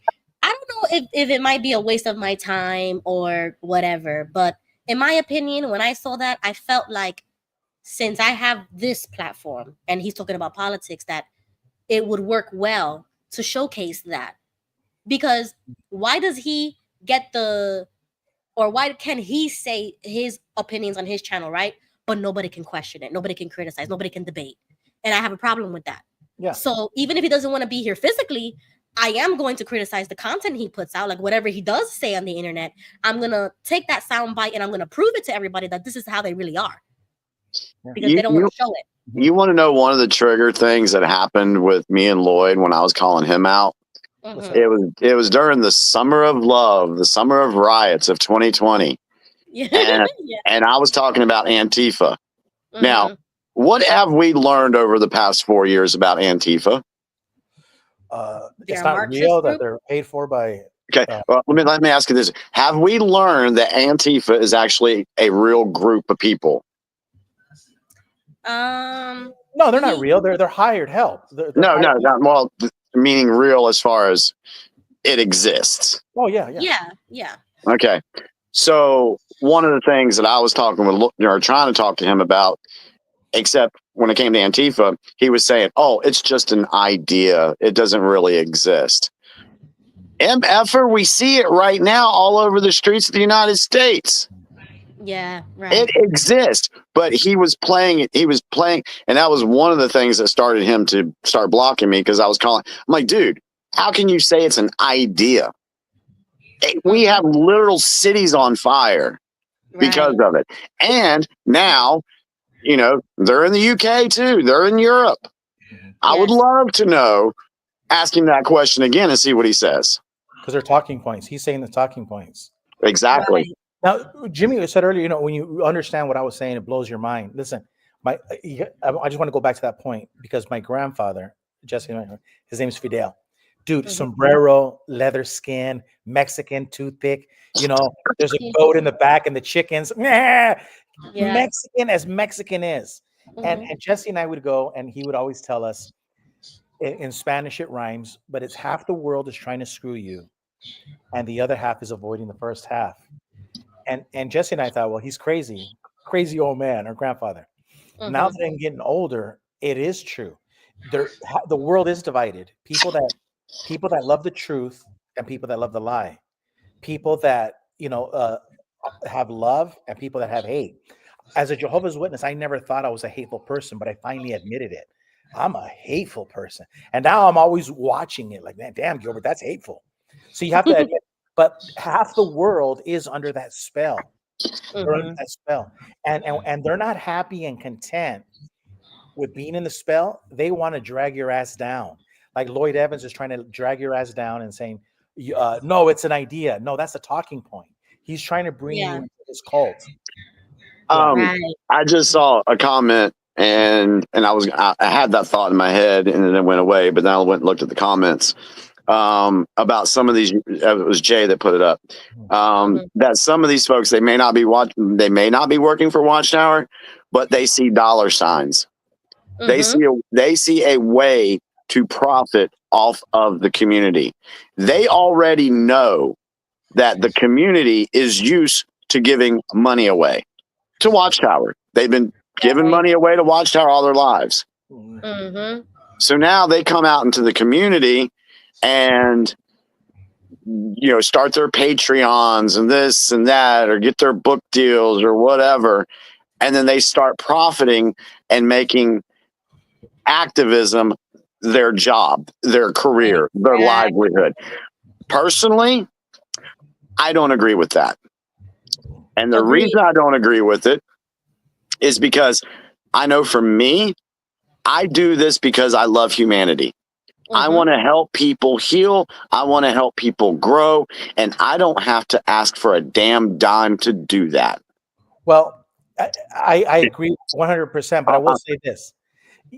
S2: I don't know if it might be a waste of my time or whatever, but in my opinion, when I saw that, I felt like since I have this platform and he's talking about politics, that it would work well to showcase that. Because why does he get why can he say his opinions on his channel, right? But nobody can question it. Nobody can criticize. Nobody can debate. And I have a problem with that.
S7: Yeah.
S2: So even if he doesn't want to be here physically, I am going to criticize the content he puts out, like whatever he does say on the internet. I'm gonna take that sound bite and I'm gonna prove it to everybody that this is how they really are, because they don't want to show it.
S6: You want to know one of the trigger things that happened with me and Lloyd when I was calling him out?
S2: Mhm.
S6: It was during the summer of love, the summer of riots of 2020.
S2: Yeah.
S6: And,
S2: Yeah.
S6: and I was talking about Antifa. Now,
S2: Mhm.
S6: what have we learned over the past 4 years about Antifa?
S2: They're
S7: It's
S2: a
S7: not
S2: Marxist
S7: real that
S2: group.
S7: they're paid for by.
S6: Okay, well, let me ask you this: have we learned that Antifa is actually a real group of people?
S2: Um.
S7: No, they're not
S2: Ye-
S7: real. They're hired help. They're
S6: No,
S7: hired
S6: not well. Meaning real as far as it exists.
S7: Oh yeah, yeah.
S2: Yeah. Yeah.
S6: Okay, so one of the things that I was talking with, or trying to talk to him about, except when it came to Antifa, he was saying, "Oh, it's just an idea. It doesn't really exist." MFer, we see it right now all over the streets of the United States.
S2: Yeah. Right.
S6: It exists, but he was playing it. He was playing, and that was one of the things that started him to start blocking me because I was calling. I'm like, dude, how can you say it's an idea? We have literal cities on fire because of it. And now, you know, they're in the UK too. They're in Europe. I would
S2: Yes.
S6: love to know, ask him that question again and see what he says.
S7: Because they're talking points. He's saying the talking points.
S6: Exactly.
S2: Right.
S7: Now, Jimmy said earlier, you know, when you understand what I was saying, it blows your mind. Listen, I just want to go back to that point because my grandfather, Jesse, his name is Fidel. Dude, sombrero, leather skin, Mexican toothpick. You know, there's a goat in the back and the chickens.
S2: Yeah.
S7: Mexican as Mexican is. And
S2: Mhm.
S7: Jesse and I would go, and he would always tell us in Spanish it rhymes, but it's half the world is trying to screw you, and the other half is avoiding the first half. And Jesse and I thought, well, he's crazy old man or grandfather. Now
S2: Mhm.
S7: that I'm getting older, it is true. The world is divided. People that love the truth and people that love the lie. People that have love and people that have hate. As a Jehovah's Witness, I never thought I was a hateful person, but I finally admitted it. I'm a hateful person, and now I'm always watching it. Like, man, damn, Gilbert, that's hateful. So you have to admit. But half the world is under that spell. They're under
S2: Mhm.
S7: that spell, and they're not happy and content with being in the spell. They want to drag your ass down. Like Lloyd Evans is trying to drag your ass down and saying, "No, it's an idea. No, that's a talking point." He's trying to bring you
S2: Yeah.
S7: into his cult. Yeah.
S2: Right.
S6: I just saw a comment and I had that thought in my head and then it went away, but then I went and looked at the comments about some of these. It was Jay that put it up. That some of these folks, they may not be working for Watchtower, but they see dollar signs.
S2: Mhm.
S6: They see a way to profit off of the community. They already know that the community is used to giving money away to Watchtower. They've been giving money away to Watchtower all their lives.
S2: Mhm.
S6: So now they come out into the community and start their Patreons and this and that, or get their book deals or whatever, and then they start profiting and making activism their job, their career, their livelihood. Personally, I don't agree with that. And the reason I don't agree with it is because I know for me, I do this because I love humanity. I want to help people heal. I want to help people grow. And I don't have to ask for a damn dime to do that.
S7: Well, I agree 100%, but I will say this,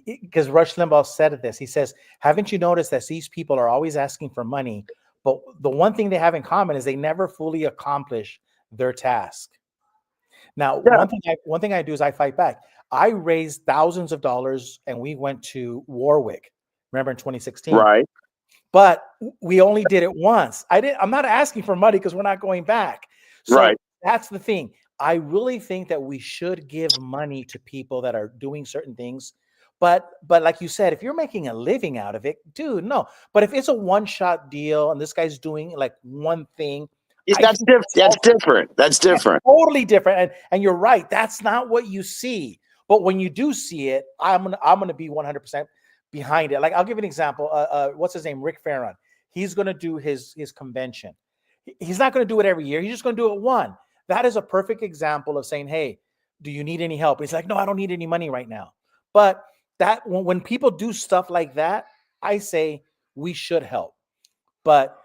S7: because Rush Limbaugh said this. He says, haven't you noticed that these people are always asking for money, but the one thing they have in common is they never fully accomplish their task. Now, one thing I do is I fight back. I raised thousands of dollars and we went to Warwick, remember in 2016?
S6: Right.
S7: But we only did it once. I'm not asking for money because we're not going back. So that's the thing. I really think that we should give money to people that are doing certain things. But like you said, if you're making a living out of it, dude, no. But if it's a one-shot deal and this guy's doing like one thing,
S6: that's different. That's different.
S7: Totally different. And you're right. That's not what you see. But when you do see it, I'm gonna be 100% behind it. Like, I'll give you an example. What's his name? Rick Farron. he's going to do his convention. He's not going to do it every year. He's just going to do it one. That is a perfect example of saying, hey, do you need any help? He's like, no, I don't need any money right now. But that when people do stuff like that, I say we should help. But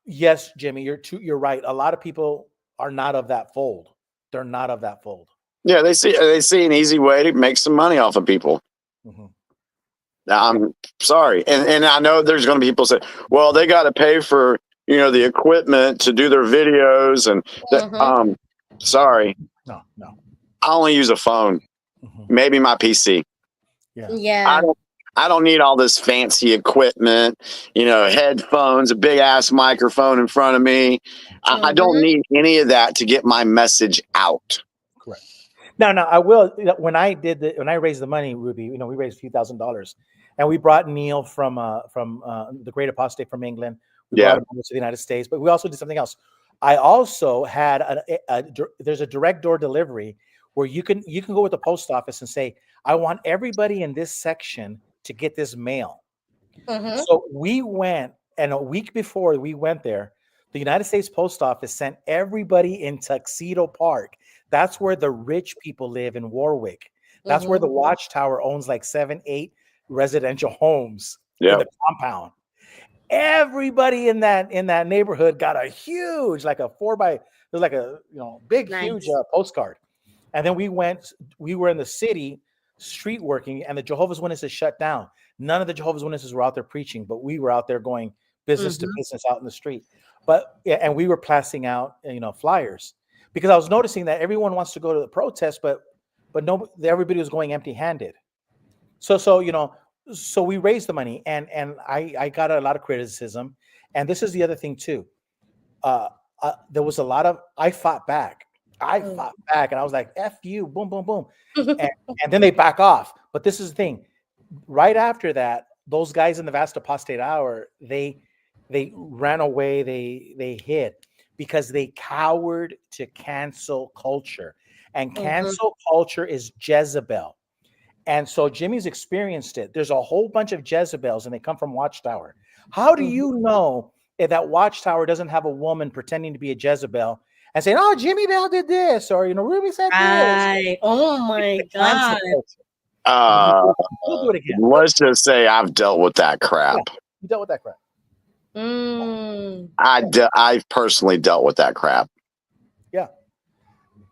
S7: yes, Jimmy, you're right. A lot of people are not of that fold. They're not of that fold.
S6: Yeah, they see an easy way to make some money off of people.
S7: Mm-hmm.
S6: I'm sorry, and I know there's going to be people say, well, they got to pay for the equipment to do their videos, and sorry,
S7: no,
S6: I only use a phone, maybe my PC.
S2: Yeah.
S6: I don't need all this fancy equipment, headphones, a big ass microphone in front of me. I don't need any of that to get my message out.
S7: Correct. No, I will. When I raised the money, Ruby, we raised a few $1,000s, and we brought Neil from the Great Apostate from England. We brought him over to the United States, but we also did something else. I also had there's a direct door delivery where you can go with the post office and say, I want everybody in this section to get this mail. So we went, and a week before we went there, the United States Post Office sent everybody in Tuxedo Park. That's where the rich people live in Warwick. That's where the Watchtower owns like 7-8 residential homes in the compound. Everybody in that neighborhood got a huge, like a 4x, it was like a big, huge postcard. And then we were in the city street working, and the Jehovah's Witnesses shut down. None of the Jehovah's Witnesses were out there preaching, but we were out there going business to business out in the street. And we were passing out, flyers, because I was noticing that everyone wants to go to the protest, but everybody was going empty-handed. So we raised the money, and I got a lot of criticism. And this is the other thing too. There was a lot of, I fought back, and I was like, F you, boom, boom, boom. and then they back off. But this is the thing. Right after that, those guys in the Vast Apostate Hour, they ran away, they hid, because they cowered to cancel culture. And cancel culture is Jezebel. And so Jimmy's experienced it. There's a whole bunch of Jezebels, and they come from Watchtower. How do you know if that Watchtower doesn't have a woman pretending to be a Jezebel and saying, oh, Jimmy Bell did this, or Ruby said this?
S2: Oh my God.
S7: We'll do it again.
S6: Let's just say I've dealt with that crap.
S7: Yeah, you dealt with that crap.
S6: I've personally dealt with that crap.
S7: Yeah.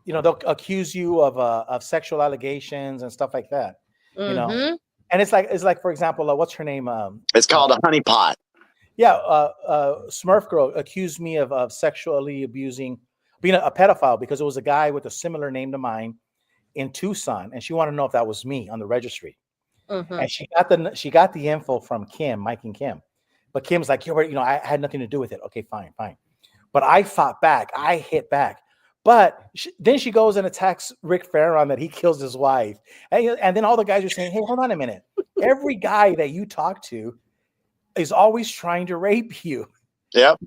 S7: They'll accuse you of sexual allegations and stuff like that. And it's like, for example, what's her name?
S6: It's called a honeypot.
S7: Yeah. Smurf Girl accused me of sexually abusing, being a pedophile, because it was a guy with a similar name to mine in Tucson, and she wanted to know if that was me on the registry. And she got the info from Kim, Mike and Kim. But Kim's like, I had nothing to do with it. Okay, fine. But I fought back. I hit back. But then she goes and attacks Rick Farron that he kills his wife. And then all the guys are saying, hey, hold on a minute. Every guy that you talk to is always trying to rape you.
S6: Yep.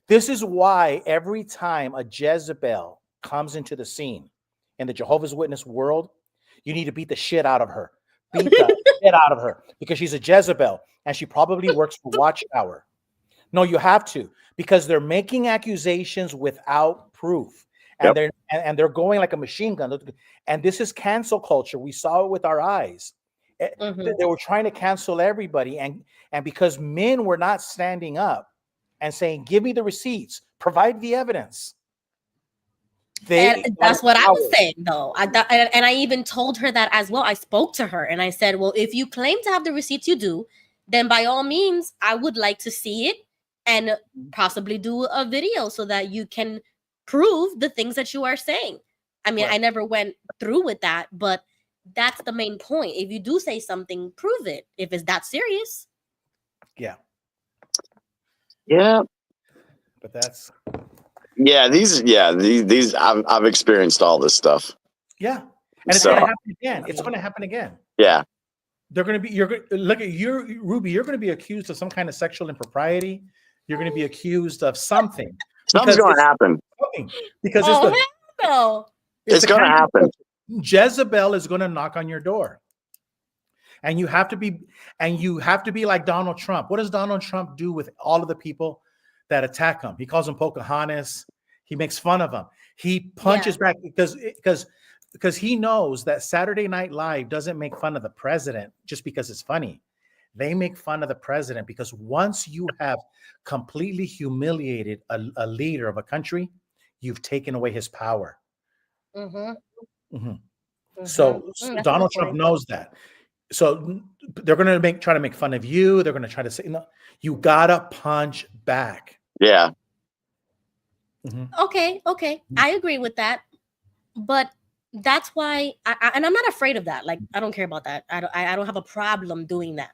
S7: This is why every time a Jezebel comes into the scene in the Jehovah's Witness world, you need to beat the shit out of her. Beat the shit out of her, because she's a Jezebel, and she probably works for Watchtower. No, you have to, because they're making accusations without proof. And they're going like a machine gun. And this is cancel culture. We saw it with our eyes. They were trying to cancel everybody. And because men were not standing up and saying, give me the receipts, provide the evidence.
S2: That's what I was saying, though. And I even told her that as well. I spoke to her and I said, well, if you claim to have the receipts you do, then by all means, I would like to see it and possibly do a video so that you can prove the things that you are saying. I mean, I never went through with that, but that's the main point. If you do say something, prove it. If it's that serious.
S6: Yeah.
S7: But that's.
S6: These I've experienced all this stuff.
S7: Yeah. And it's going to happen again. It's going to happen again.
S6: Yeah.
S7: They're going to be, look at Ruby, you're going to be accused of some kind of sexual impropriety. You're going to be accused of something.
S6: Something's going to happen.
S7: Because
S6: it's going to happen.
S7: Jezebel is going to knock on your door. And you have to be like Donald Trump. What does Donald Trump do with all of the people that attack him? He calls them Pocahontas. He makes fun of them. He punches back because he knows that Saturday Night Live doesn't make fun of the president just because it's funny. They make fun of the president because once you have completely humiliated a leader of a country, you've taken away his power. So Donald Trump knows that. So they're going to try to make fun of you. They're going to try to say, no, you gotta punch back.
S6: Yeah.
S2: Okay. I agree with that. But that's why, and I'm not afraid of that. Like, I don't care about that. I don't have a problem doing that.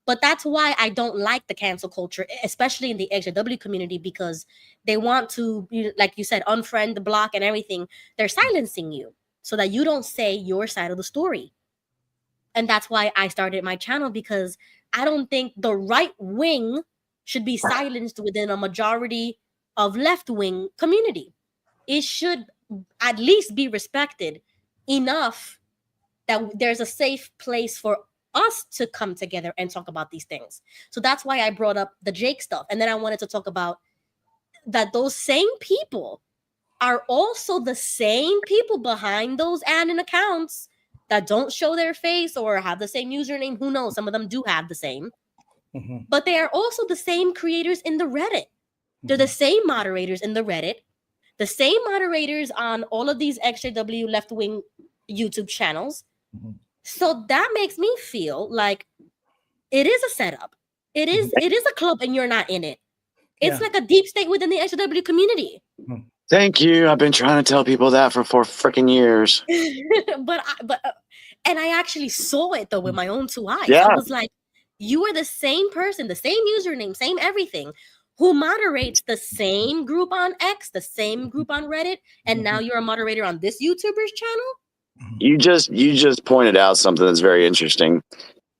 S2: But that's why I don't like the cancel culture, especially in the XJW community, because they want to, like you said, unfriend, block, and everything. They're silencing you so that you don't say your side of the story. And that's why I started my channel, because I don't think the right wing should be silenced within a majority of left wing community. It should at least be respected enough that there's a safe place for us to come together and talk about these things. So that's why I brought up the Jake stuff. And then I wanted to talk about that those same people are also the same people behind those admin accounts that don't show their face or have the same username. Who knows? Some of them do have the same. But they are also the same creators in the Reddit. They're the same moderators in the Reddit, the same moderators on all of these XJW left-wing YouTube channels. So that makes me feel like it is a setup. It is a club and you're not in it. It's like a deep state within the XJW community.
S6: Thank you. I've been trying to tell people that for 4 freaking years.
S2: And I actually saw it though with my own 2 eyes.
S6: Yeah.
S2: I was like, you are the same person, the same username, same everything, who moderates the same group on X, the same group on Reddit, and now you're a moderator on this YouTuber's channel?
S6: You just pointed out something that's very interesting.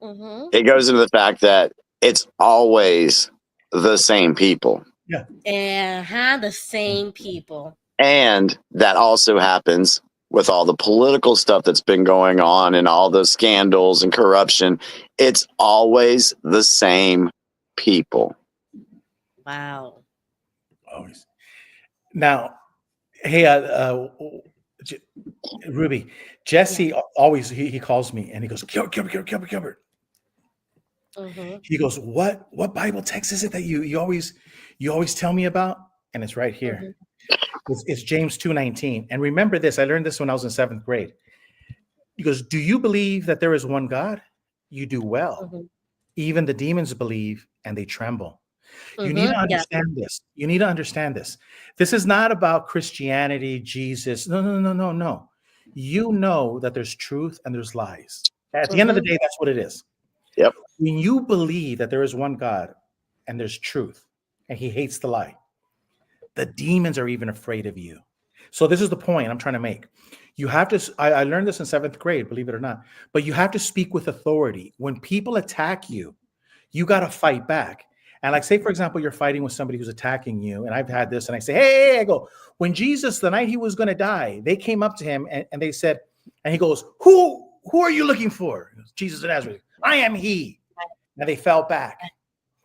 S6: It goes into the fact that it's always the same people.
S2: The same people.
S6: And that also happens with all the political stuff that's been going on and all the scandals and corruption. It's always the same people.
S2: Wow.
S7: Always. Now, hey, Ruby, Jesse always, he calls me and he goes, Gilbert. He goes, what Bible text is it that you always tell me about? And it's right here. It's James 2:19. And remember this, I learned this when I was in 7th grade. He goes, do you believe that there is one God? You do well. Even the demons believe and they tremble. You need to understand this. You need to understand this. This is not about Christianity, Jesus. No. You know that there's truth and there's lies. At the end of the day, that's what it is.
S6: Yep.
S7: When you believe that there is one God and there's truth and he hates the lie, the demons are even afraid of you. So this is the point I'm trying to make. You have to, I learned this in 7th grade, believe it or not, but you have to speak with authority. When people attack you, you got to fight back. And like, say, for example, you're fighting with somebody who's attacking you. And I've had this and I say, hey, I go, when Jesus, the night he was going to die, they came up to him and they said, and he goes, who are you looking for? Jesus of Nazareth. I am he. And they fell back.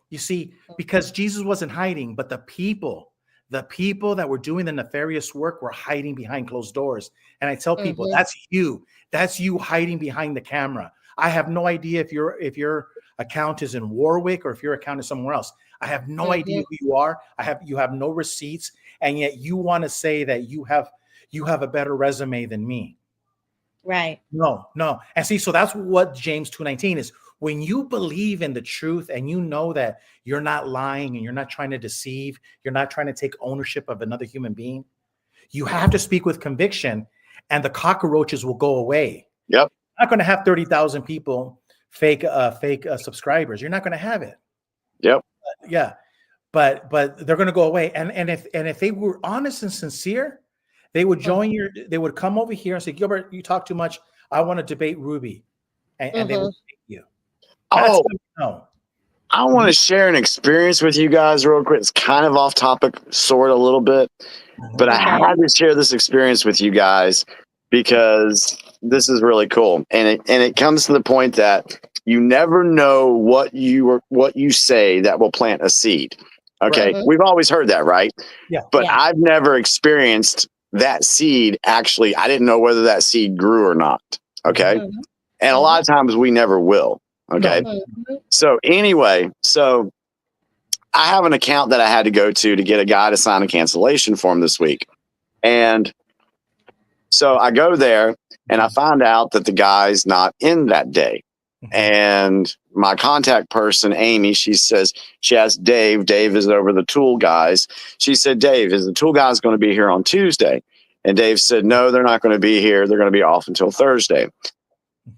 S7: You see, because Jesus wasn't hiding, but the people that were doing the nefarious work were hiding behind closed doors. And I tell people, that's you hiding behind the camera. I have no idea if your account is in Warwick or if your account is somewhere else. I have no idea who you are. You have no receipts, and yet you want to say that you have a better resume than me.
S2: Right.
S7: No. And see, so that's what James 2:19 is. When you believe in the truth and you know that you're not lying and you're not trying to deceive, you're not trying to take ownership of another human being, you have to speak with conviction and the cockroaches will go away.
S6: Yep.
S7: You're not going to have 30,000 people fake subscribers. You're not going to have it.
S6: Yep.
S7: Yeah. But they're going to go away. And if they were honest and sincere, they would join they would come over here and say, Gilbert, you talk too much. I want to debate Ruby. And they would debate you.
S6: I want to share an experience with you guys real quick. It's kind of off topic, sort of a little bit, but I had to share this experience with you guys because this is really cool, and it comes to the point that you never know what you say that will plant a seed. Okay,
S2: Right.
S6: we've always heard that, right?
S7: Yeah.
S6: But
S2: Yeah.
S6: I've never experienced that seed. Actually, I didn't know whether that seed grew or not. Okay,
S2: Mhm.
S6: and a lot of times we never will. Okay,
S2: Mhm.
S6: so anyway, so I have an account that I had to go to get a guy to sign a cancellation form this week, and so I go there and I find out that the guy's not in that day. And my contact person, Amy, she says, she asked Dave. Dave is over the tool guys. She said, Dave, is the tool guys going to be here on Tuesday? And Dave said, no, they're not going to be here. They're going to be off until Thursday.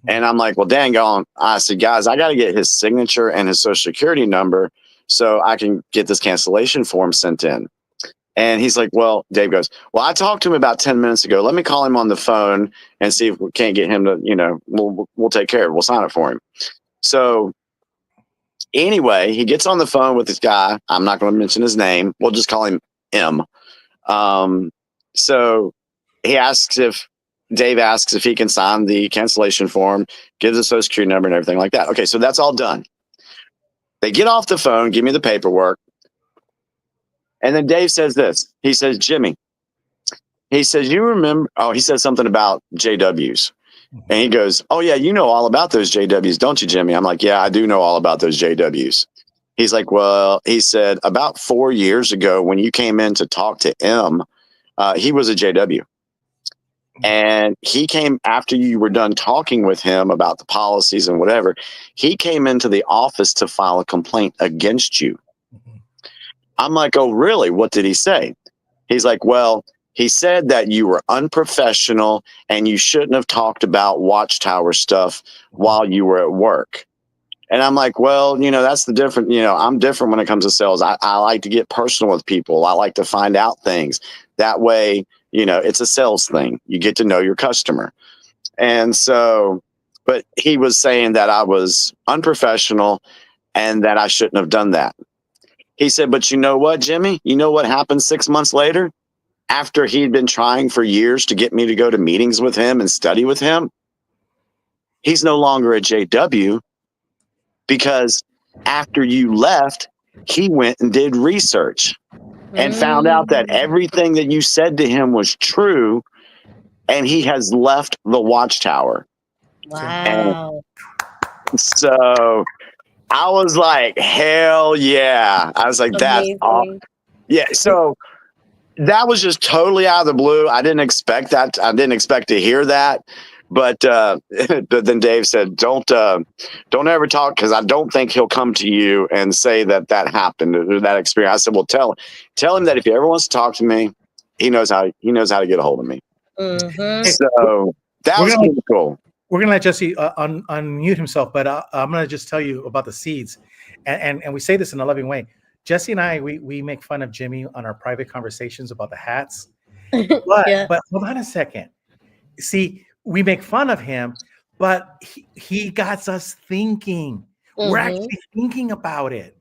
S6: And I'm like, well, dang on. I said, guys, I got to get his signature and his social security number so I can get this cancellation form sent in. And he's like, well, Dave goes, well, I talked to him about 10 minutes ago. Let me call him on the phone and see if we can't get him to, we'll take care of it. We'll sign it for him. So anyway, he gets on the phone with this guy. I'm not going to mention his name. We'll just call him M. So Dave asks if he can sign the cancellation form, gives us social security number and everything like that. Okay, so that's all done. They get off the phone, give me the paperwork. And then Dave says this. He says, Jimmy, he says, you remember, he says something about JWs. And he goes, oh, yeah, you know all about those JWs, don't you, Jimmy? I'm like, yeah, I do know all about those JWs. He's like, well, he said, about 4 years ago when you came in to talk to M, he was a JW. And he came after you were done talking with him about the policies and whatever. He came into the office to file a complaint against you. I'm like, oh, really? What did he say? He's like, well, he said that you were unprofessional and you shouldn't have talked about Watchtower stuff while you were at work. And I'm like, well, that's the different, I'm different when it comes to sales. I like to get personal with people. I like to find out things. That way, it's a sales thing. You get to know your customer. And so, but he was saying that I was unprofessional and that I shouldn't have done that. He said, but you know what, Jimmy? You know what happened 6 months later? After he'd been trying for years to get me to go to meetings with him and study with him, he's no longer a JW because after you left, he went and did research and found out that everything that you said to him was true, and he has left the Watchtower.
S2: Wow.
S6: And so I was like, hell yeah. I was like, that's awesome. Yeah. So that was just totally out of the blue. I didn't expect that. I didn't expect to hear that. But then Dave said, don't ever talk, because I don't think he'll come to you and say that happened or that experience. I said, well, tell him that if he ever wants to talk to me, he knows how to get a hold of me.
S2: Mm-hmm.
S6: So that was really cool.
S7: We're gonna let Jesse unmute himself, but I'm gonna just tell you about the seeds, and we say this in a loving way. Jesse and I, we make fun of Jimmy on our private conversations about the hats, but hold on a second. See, we make fun of him, but he got us thinking. Mm-hmm. We're actually thinking about it.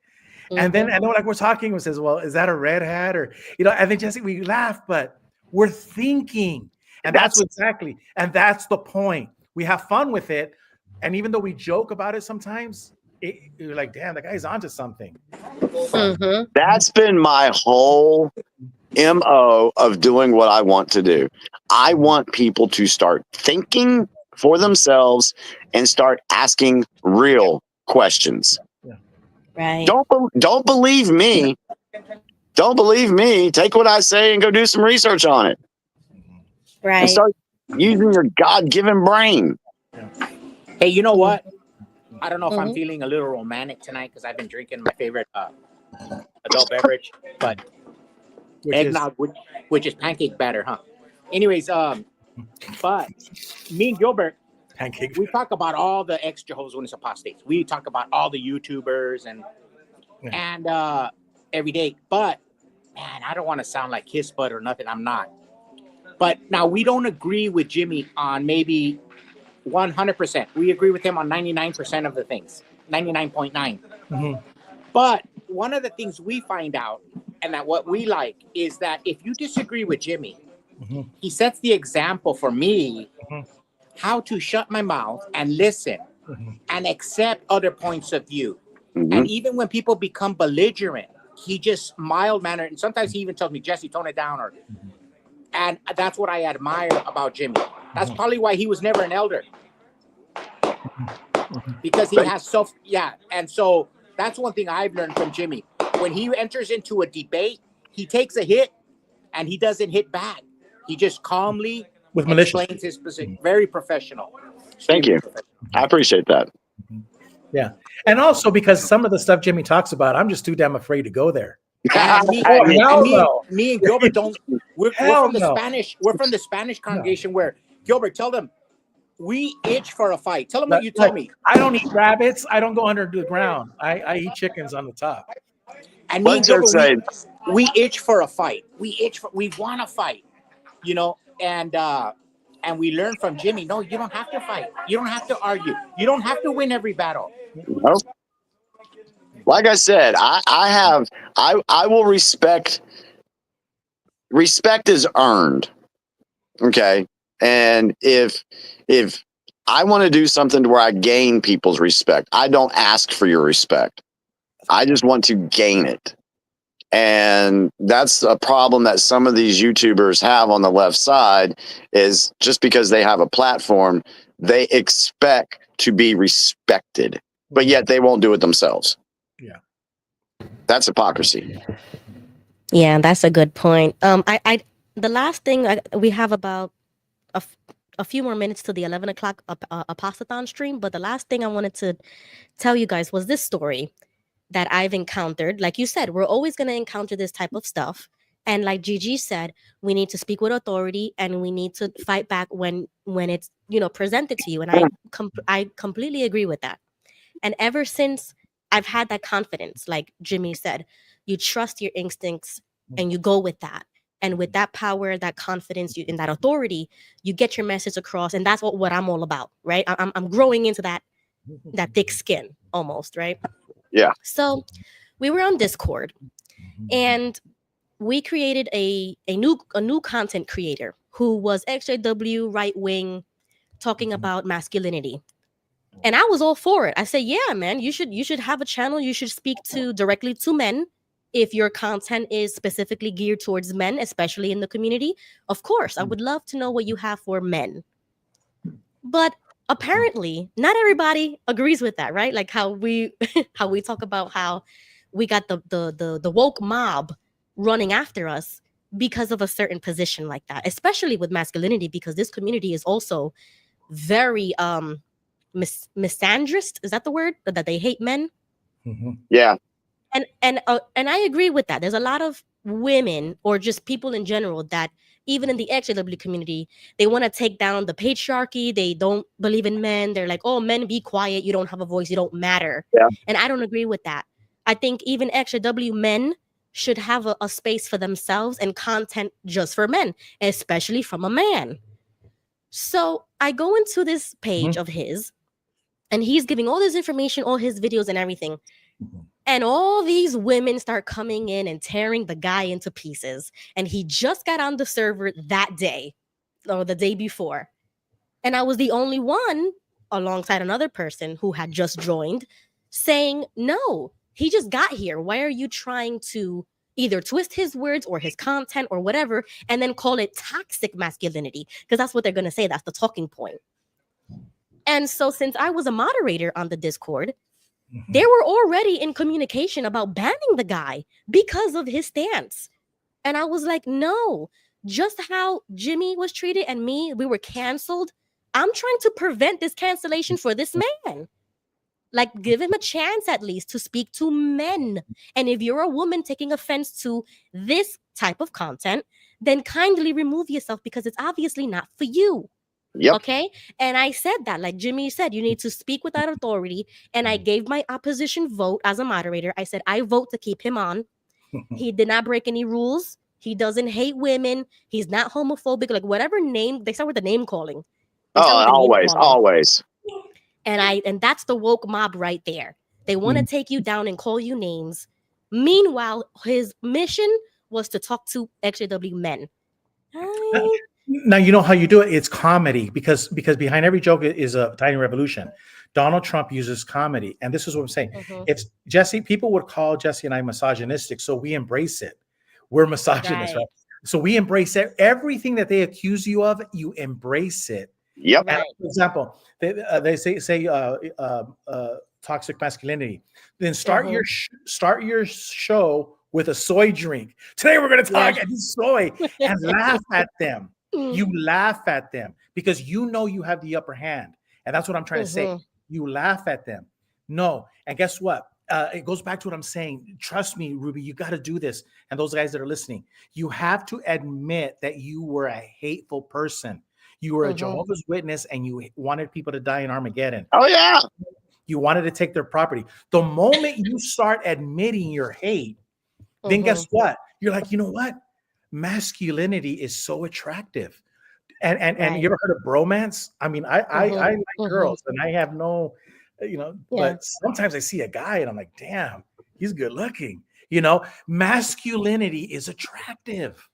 S7: Mm-hmm. And then I know, like, we're talking, we says, well, is that a red hat? Or, and then Jesse, we laugh, but we're thinking. And that's the point. We have fun with it. And even though we joke about it sometimes, you're like, damn, that guy's onto something.
S2: Mm-hmm.
S6: That's been my whole MO of doing what I want to do. I want people to start thinking for themselves and start asking real questions.
S2: Yeah. Right.
S6: Don't believe me. Don't believe me. Take what I say and go do some research on it.
S2: Right.
S6: And start using your God-given brain.
S8: Hey, you know what? I don't know if I'm feeling a little romantic tonight because I've been drinking my favorite adult beverage, but eggnog, which is pancake batter, huh? Anyways, but me and Gilbert, we talk about all the ex-Jehovah's Witness apostates. We talk about all the YouTubers and every day. But man, I don't want to sound like his butt or nothing. I'm not. But now we don't agree with Jimmy on maybe 100%. We agree with him on 99% of the things, 99.9. Mm-hmm. But one of the things we find out, and that what we like, is that if you disagree with Jimmy, he sets the example for me how to shut my mouth and listen and accept other points of view.
S6: Mhm.
S8: And even when people become belligerent, he just mild mannered. And sometimes he even tells me, Jesse, tone it down. And that's what I admire about Jimmy. That's probably why he was never an elder. Because he has and so that's one thing I've learned from Jimmy. When he enters into a debate, he takes a hit and he doesn't hit back. He just calmly
S7: With malicious.
S8: explains his position. Very professional.
S6: Thank you. I appreciate that.
S7: Yeah. And also because some of the stuff Jimmy talks about, I'm just too damn afraid to go there.
S8: And me,
S7: Oh,
S8: and
S7: hell
S8: me,
S7: no.
S8: me and Gilbert don't. We're
S7: Hell
S8: from the
S7: no.
S8: Spanish. We're from the Spanish congregation where Gilbert, tell them we itch for a fight. Tell them what you tell me.
S7: I don't eat rabbits. I don't go under the ground. I eat chickens on the top.
S8: And me and
S6: What's that
S8: Gilbert,
S6: say?
S8: we itch for a fight. We want to fight, you know, and we learn from Jimmy. No, you don't have to fight. You don't have to argue. You don't have to win every battle.
S6: No. Like I said, I will respect. Respect is earned. Okay. And if I want to do something to where I gain people's respect, I don't ask for your respect. I just want to gain it. And that's a problem that some of these YouTubers have on the left side, is just because they have a platform, they expect to be respected, but yet they won't do it themselves.
S7: Yeah.
S6: That's hypocrisy.
S2: Yeah, that's a good point. The last thing we have about a few more minutes to the 11 o'clock Apostathon stream, but the last thing I wanted to tell you guys was this story that I've encountered. Like you said, we're always going to encounter this type of stuff. And like Gigi said, we need to speak with authority and we need to fight back when it's, presented to you. And I completely agree with that. And ever since I've had that confidence, like Jimmy said, you trust your instincts and you go with that. And with that power, that confidence, and that authority, you get your message across. And that's what I'm all about, right? I'm growing into that thick skin almost, right?
S6: Yeah.
S2: So we were on Discord and we created a new content creator who was XJW right wing, talking about masculinity. And I was all for it. I said, yeah, man, you should have a channel. You should speak directly to men. If your content is specifically geared towards men, especially in the community, of course, I would love to know what you have for men. But apparently, not everybody agrees with that, right? Like how we talk about how we got the woke mob running after us because of a certain position like that, especially with masculinity, because this community is also very misandrist. Is that the word? That they hate men?
S6: Yeah.
S2: And I agree with that. There's a lot of women or just people in general that even in the XJW community, they want to take down the patriarchy. They don't believe in men. They're like, oh, men, be quiet. You don't have a voice. You don't matter.
S6: Yeah.
S2: And I don't agree with that. I think even XJW men should have a space for themselves and content just for men, especially from a man. So I go into this page of his and he's giving all this information, all his videos and everything. And all these women start coming in and tearing the guy into pieces. And he just got on the server that day or the day before. And I was the only one alongside another person who had just joined saying, no, he just got here. Why are you trying to either twist his words or his content or whatever and then call it toxic masculinity? Because that's what they're going to say. That's the talking point. And so since I was a moderator on the Discord, they were already in communication about banning the guy because of his stance. And I was like, no, just how Jimmy was treated and me, we were canceled. I'm trying to prevent this cancellation for this man. Like, give him a chance at least to speak to men. And if you're a woman taking offense to this type of content, then kindly remove yourself because it's obviously not for you.
S6: Yep.
S2: Okay. And I said that, like Jimmy said, you need to speak without authority. And I gave my opposition vote as a moderator. I said, I vote to keep him on. He did not break any rules. He doesn't hate women. He's not homophobic. Like whatever name, they start with the name calling.
S6: Always.
S2: And that's the woke mob right there. They want to take you down and call you names. Meanwhile, his mission was to talk to XJW men.
S7: Now you know how you do it. It's comedy because behind every joke is a tiny revolution. Donald Trump uses comedy, and this is what I'm saying. It's Jesse. People would call Jesse and I misogynistic, so we embrace it. We're misogynists, right? So we embrace everything that they accuse you of. You embrace it.
S6: Yep.
S7: And for example, they say toxic masculinity. Then start your show with a soy drink. Today we're going to talk about soy and laugh at them. You laugh at them because you know you have the upper hand, and that's what I'm trying to say. You laugh at them. No, and guess what? It goes back to what I'm saying. Trust me, Ruby, you got to do this. And those guys that are listening, you have to admit that you were a hateful person. You were a Jehovah's Witness and you wanted people to die in Armageddon.
S6: Oh, yeah.
S7: You wanted to take their property. The moment you start admitting your hate, then guess what? You're like, you know what? Masculinity is so attractive. And you ever heard of bromance? I mean, I like girls and I have no, but sometimes I see a guy and I'm like, damn, he's good looking. Masculinity is attractive.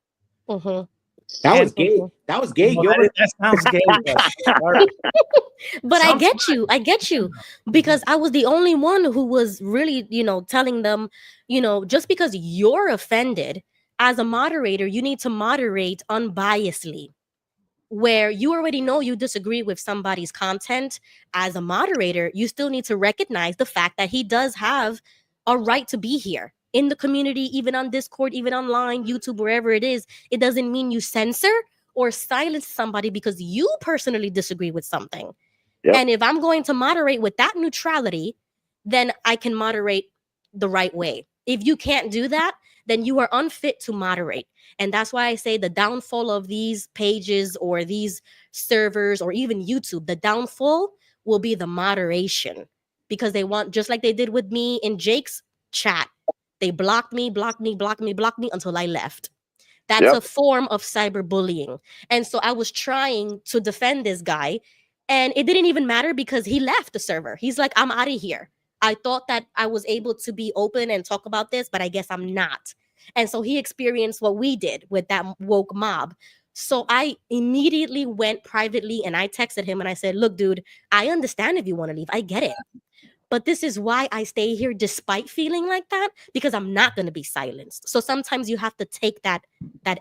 S8: That was gay. That was gay.
S7: That sounds gay.
S2: But I get you because I was the only one who was really, telling them, just because you're offended as a moderator, you need to moderate unbiasedly. Where you already know you disagree with somebody's content, as a moderator, you still need to recognize the fact that he does have a right to be here in the community, even on Discord, even online, YouTube, wherever it is. It doesn't mean you censor or silence somebody because you personally disagree with something. Yep. And if I'm going to moderate with that neutrality, then I can moderate the right way. If you can't do that, then you are unfit to moderate. And that's why I say the downfall of these pages or these servers or even YouTube, the downfall will be the moderation, because they want, just like they did with me in Jake's chat, they blocked me until I left. That's a form of cyberbullying. And so I was trying to defend this guy, and it didn't even matter because he left the server. He's like, I'm out of here. I thought that I was able to be open and talk about this, but I guess I'm not. And so he experienced what we did with that woke mob. So I immediately went privately and I texted him and I said, look, dude, I understand if you want to leave. I get it. But this is why I stay here despite feeling like that, because I'm not going to be silenced. So sometimes you have to take that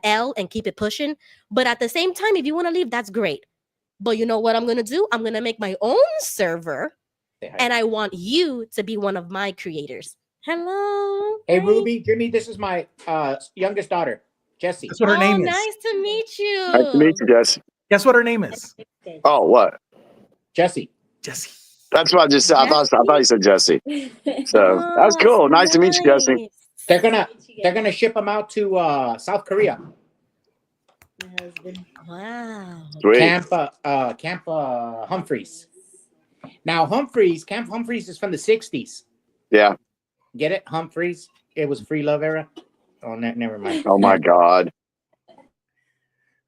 S2: L and keep it pushing. But at the same time, if you want to leave, that's great. But you know what I'm going to do? I'm going to make my own server. And I want you to be one of my creators. Hello.
S8: Hey, Ruby, Jimmy, this is my youngest daughter, Jessie.
S7: That's what her name is.
S2: Nice to meet you.
S6: Nice to meet you, Jesse.
S7: Guess what her name is?
S6: Oh, what?
S8: Jessie.
S7: Jessie.
S6: That's what I just said. I thought you said Jesse. So that's cool. Nice to meet you, Jesse.
S8: They're gonna ship them out to South Korea.
S2: Wow.
S6: Sweet.
S8: Camp Humphreys. Now Camp Humphreys is from the 60s.
S6: Yeah.
S8: Get it? Humphreys. It was free love era. Oh, never mind.
S6: Oh my God.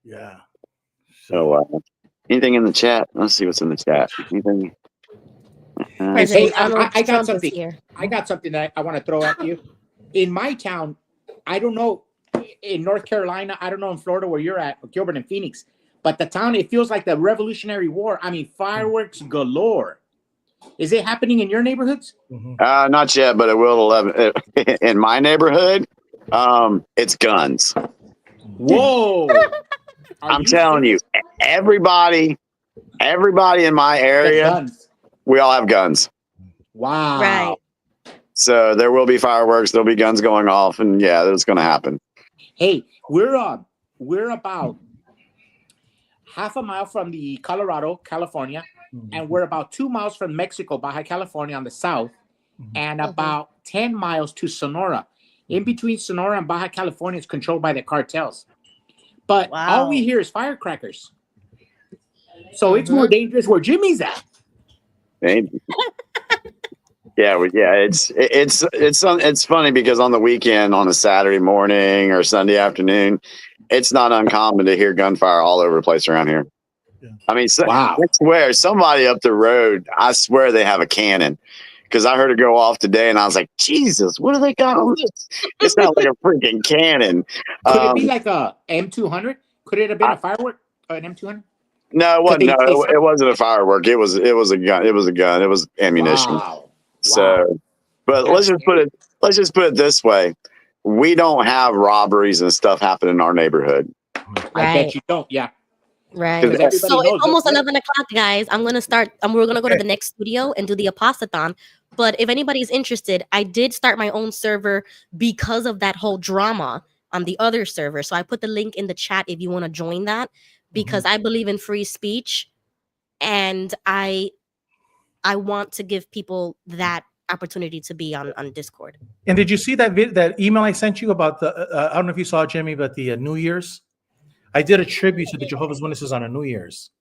S7: Yeah.
S6: So anything in the chat? Let's see what's in the chat. Anything?
S8: Hey, I got something. I got something that I want to throw at you. In my town, I don't know, in North Carolina, I don't know in Florida where you're at, Gilbert and Phoenix, but the town, it feels like the Revolutionary War. I mean, fireworks galore. Is it happening in your neighborhoods?
S6: Not yet, but it will. In my neighborhood, it's guns.
S8: Whoa!
S6: I'm telling you, everybody in my area, we all have guns.
S8: Wow.
S2: Right.
S6: So there will be fireworks. There'll be guns going off, and yeah, that's going to happen.
S8: Hey, we're about half a mile from the Colorado, California, and we're about 2 miles from Mexico, Baja California on the south, and about 10 miles to Sonora. In between Sonora and Baja California is controlled by the cartels. But all we hear is firecrackers. So it's more dangerous where Jimmy's at.
S6: Yeah, it's funny because on the weekend, on a Saturday morning or Sunday afternoon, it's not uncommon to hear gunfire all over the place around here. Yeah. I mean, I swear somebody up the road, I swear they have a cannon, because I heard it go off today and I was like, Jesus, what do they got on this? It sounds like a freaking cannon.
S8: Could it be like a M200? Could it have been a firework? an M200?
S6: No, it wasn't.
S8: They-
S6: No,
S8: they-
S6: it wasn't a firework. It was a gun. It was a gun. It was ammunition.
S8: Wow.
S6: So, but let's just put it this way: we don't have robberies and stuff happen in our neighborhood.
S8: I bet you don't. Yeah.
S2: Right.
S6: Because
S8: everybody
S2: So
S8: knows
S2: it's almost
S8: that-
S2: 11 o'clock, guys. I'm gonna start. We're gonna go to the next studio and do the Apostathon. But if anybody's interested, I did start my own server because of that whole drama on the other server. So I put the link in the chat if you want to join that, because I believe in free speech, and I want to give people that opportunity to be on Discord.
S7: And did you see that email I sent you about the? I don't know if you saw it, Jimmy, but the New Year's. I did a tribute to the Jehovah's Witnesses on a New Year's.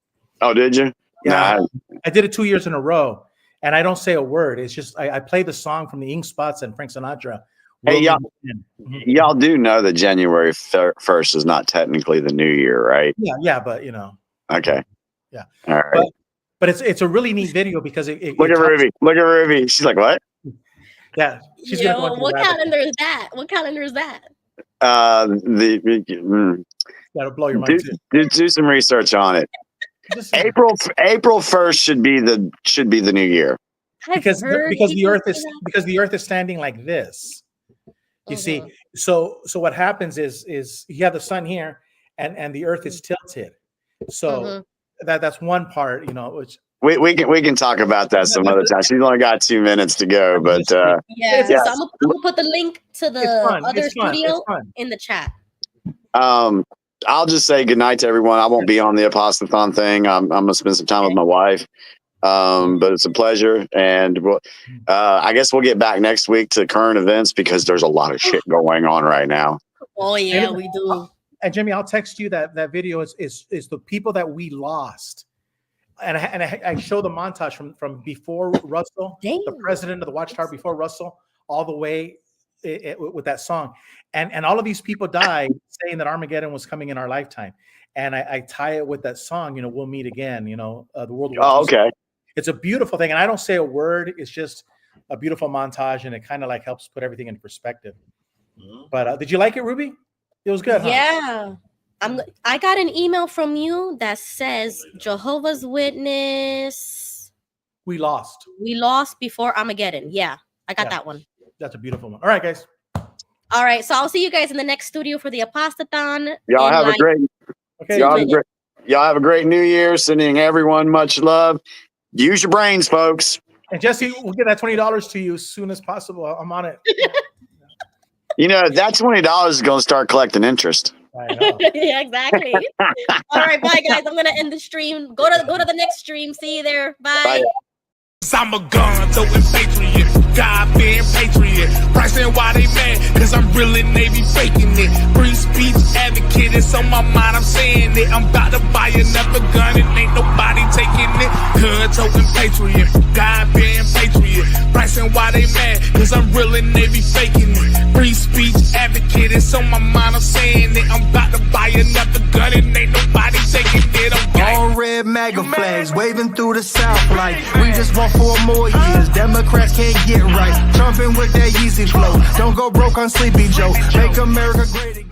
S6: Oh, did you?
S7: Yeah,
S6: Nah.
S7: I did it 2 years in a row, and I don't say a word. It's just I play the song from the Ink Spots and Frank Sinatra.
S6: Hey, y'all.
S7: Mhm.
S6: Y'all do know that January 1st is not technically the new year, right?
S7: Yeah, but you know.
S6: Okay.
S7: Yeah.
S6: All right.
S7: But it's a really neat video because it
S6: Look at
S7: talks-
S6: Ruby. Look at Ruby. She's like, what?
S7: Yeah, she's gonna go into
S2: What
S7: the rabbit
S2: calendar is that? What calendar is that?
S6: The
S7: That'll blow your mind too.
S6: do some research on it.
S7: Just-
S6: April 1st should be the new year.
S7: because
S2: I've heard
S7: because the
S2: people
S7: earth
S2: say
S7: is
S2: that.
S7: because the earth is standing like this. You see,
S2: Mhm.
S7: so what happens is you have the sun here and the earth is tilted. So
S2: Mhm.
S7: that's one part, you know, which
S6: We can talk about that some other time. She's only got 2 minutes to go, but
S2: Yeah,
S7: Yes.
S2: so I'm gonna put the link to the
S7: it's fun.
S2: other
S7: It's fun.
S2: studio
S7: It's fun.
S2: in the chat.
S6: I'll just say good night to everyone. I won't be on the Apostathon thing. I'm gonna spend some time with my wife. But it's a pleasure, and I guess we'll get back next week to current events because there's a lot of shit going on right now.
S2: Oh yeah, we do.
S7: And Jimmy, I'll text you that video is the people that we lost. And I show the montage from before Russell, the
S2: Damn.
S7: president of the Watchtower before Russell, all the way with that song. And all of these people died saying that Armageddon was coming in our lifetime. And I tie it with that song, you know, we'll meet again, you know, the World War II.
S6: Oh, okay.
S7: It's a beautiful thing. And I don't say a word. It's just a beautiful montage. And it kind of like helps put everything in perspective. But did you like it, Ruby? It was good, huh?
S2: Yeah. I got an email from you that says Jehovah's Witness.
S7: We lost.
S2: We lost before Armageddon. Yeah, I got
S7: Yeah.
S2: that one.
S7: That's a beautiful one. All right, guys.
S2: All right, so I'll see you guys in the next studio for the Apostathon.
S6: Y'all
S2: in
S6: have
S2: like
S6: a great.
S7: Okay.
S6: Y'all have a great New Year. Sending everyone much love. Use your brains, folks.
S7: And Jesse, we'll get that $20 to you as soon as possible. I'm on it.
S6: You know that $20 is going to start collecting interest.
S7: I know.
S2: Yeah, exactly. All right, bye guys. I'm gonna end the stream. Go to the next stream. See you there. Bye.
S6: Bye.
S1: I'm a gun throwing patriot, God being patriot. Pricing why they mad, cause I'm really Navy faking it. Free speech advocate, it's on my mind, I'm saying it. I'm about to buy another gun and ain't nobody taking it. Gun toting patriot, God being patriot. Pricing why they mad, cause I'm really Navy faking it. Free speech advocate, it's on my mind, I'm saying it. I'm about to buy another gun and ain't nobody taking it. Okay.
S9: All red MAGA flags waving through the South like we just want 4 more years. Democrats can't get right. Trumping with that Yeezy flow. Don't go broke on Sleepy Joe. Make America great again.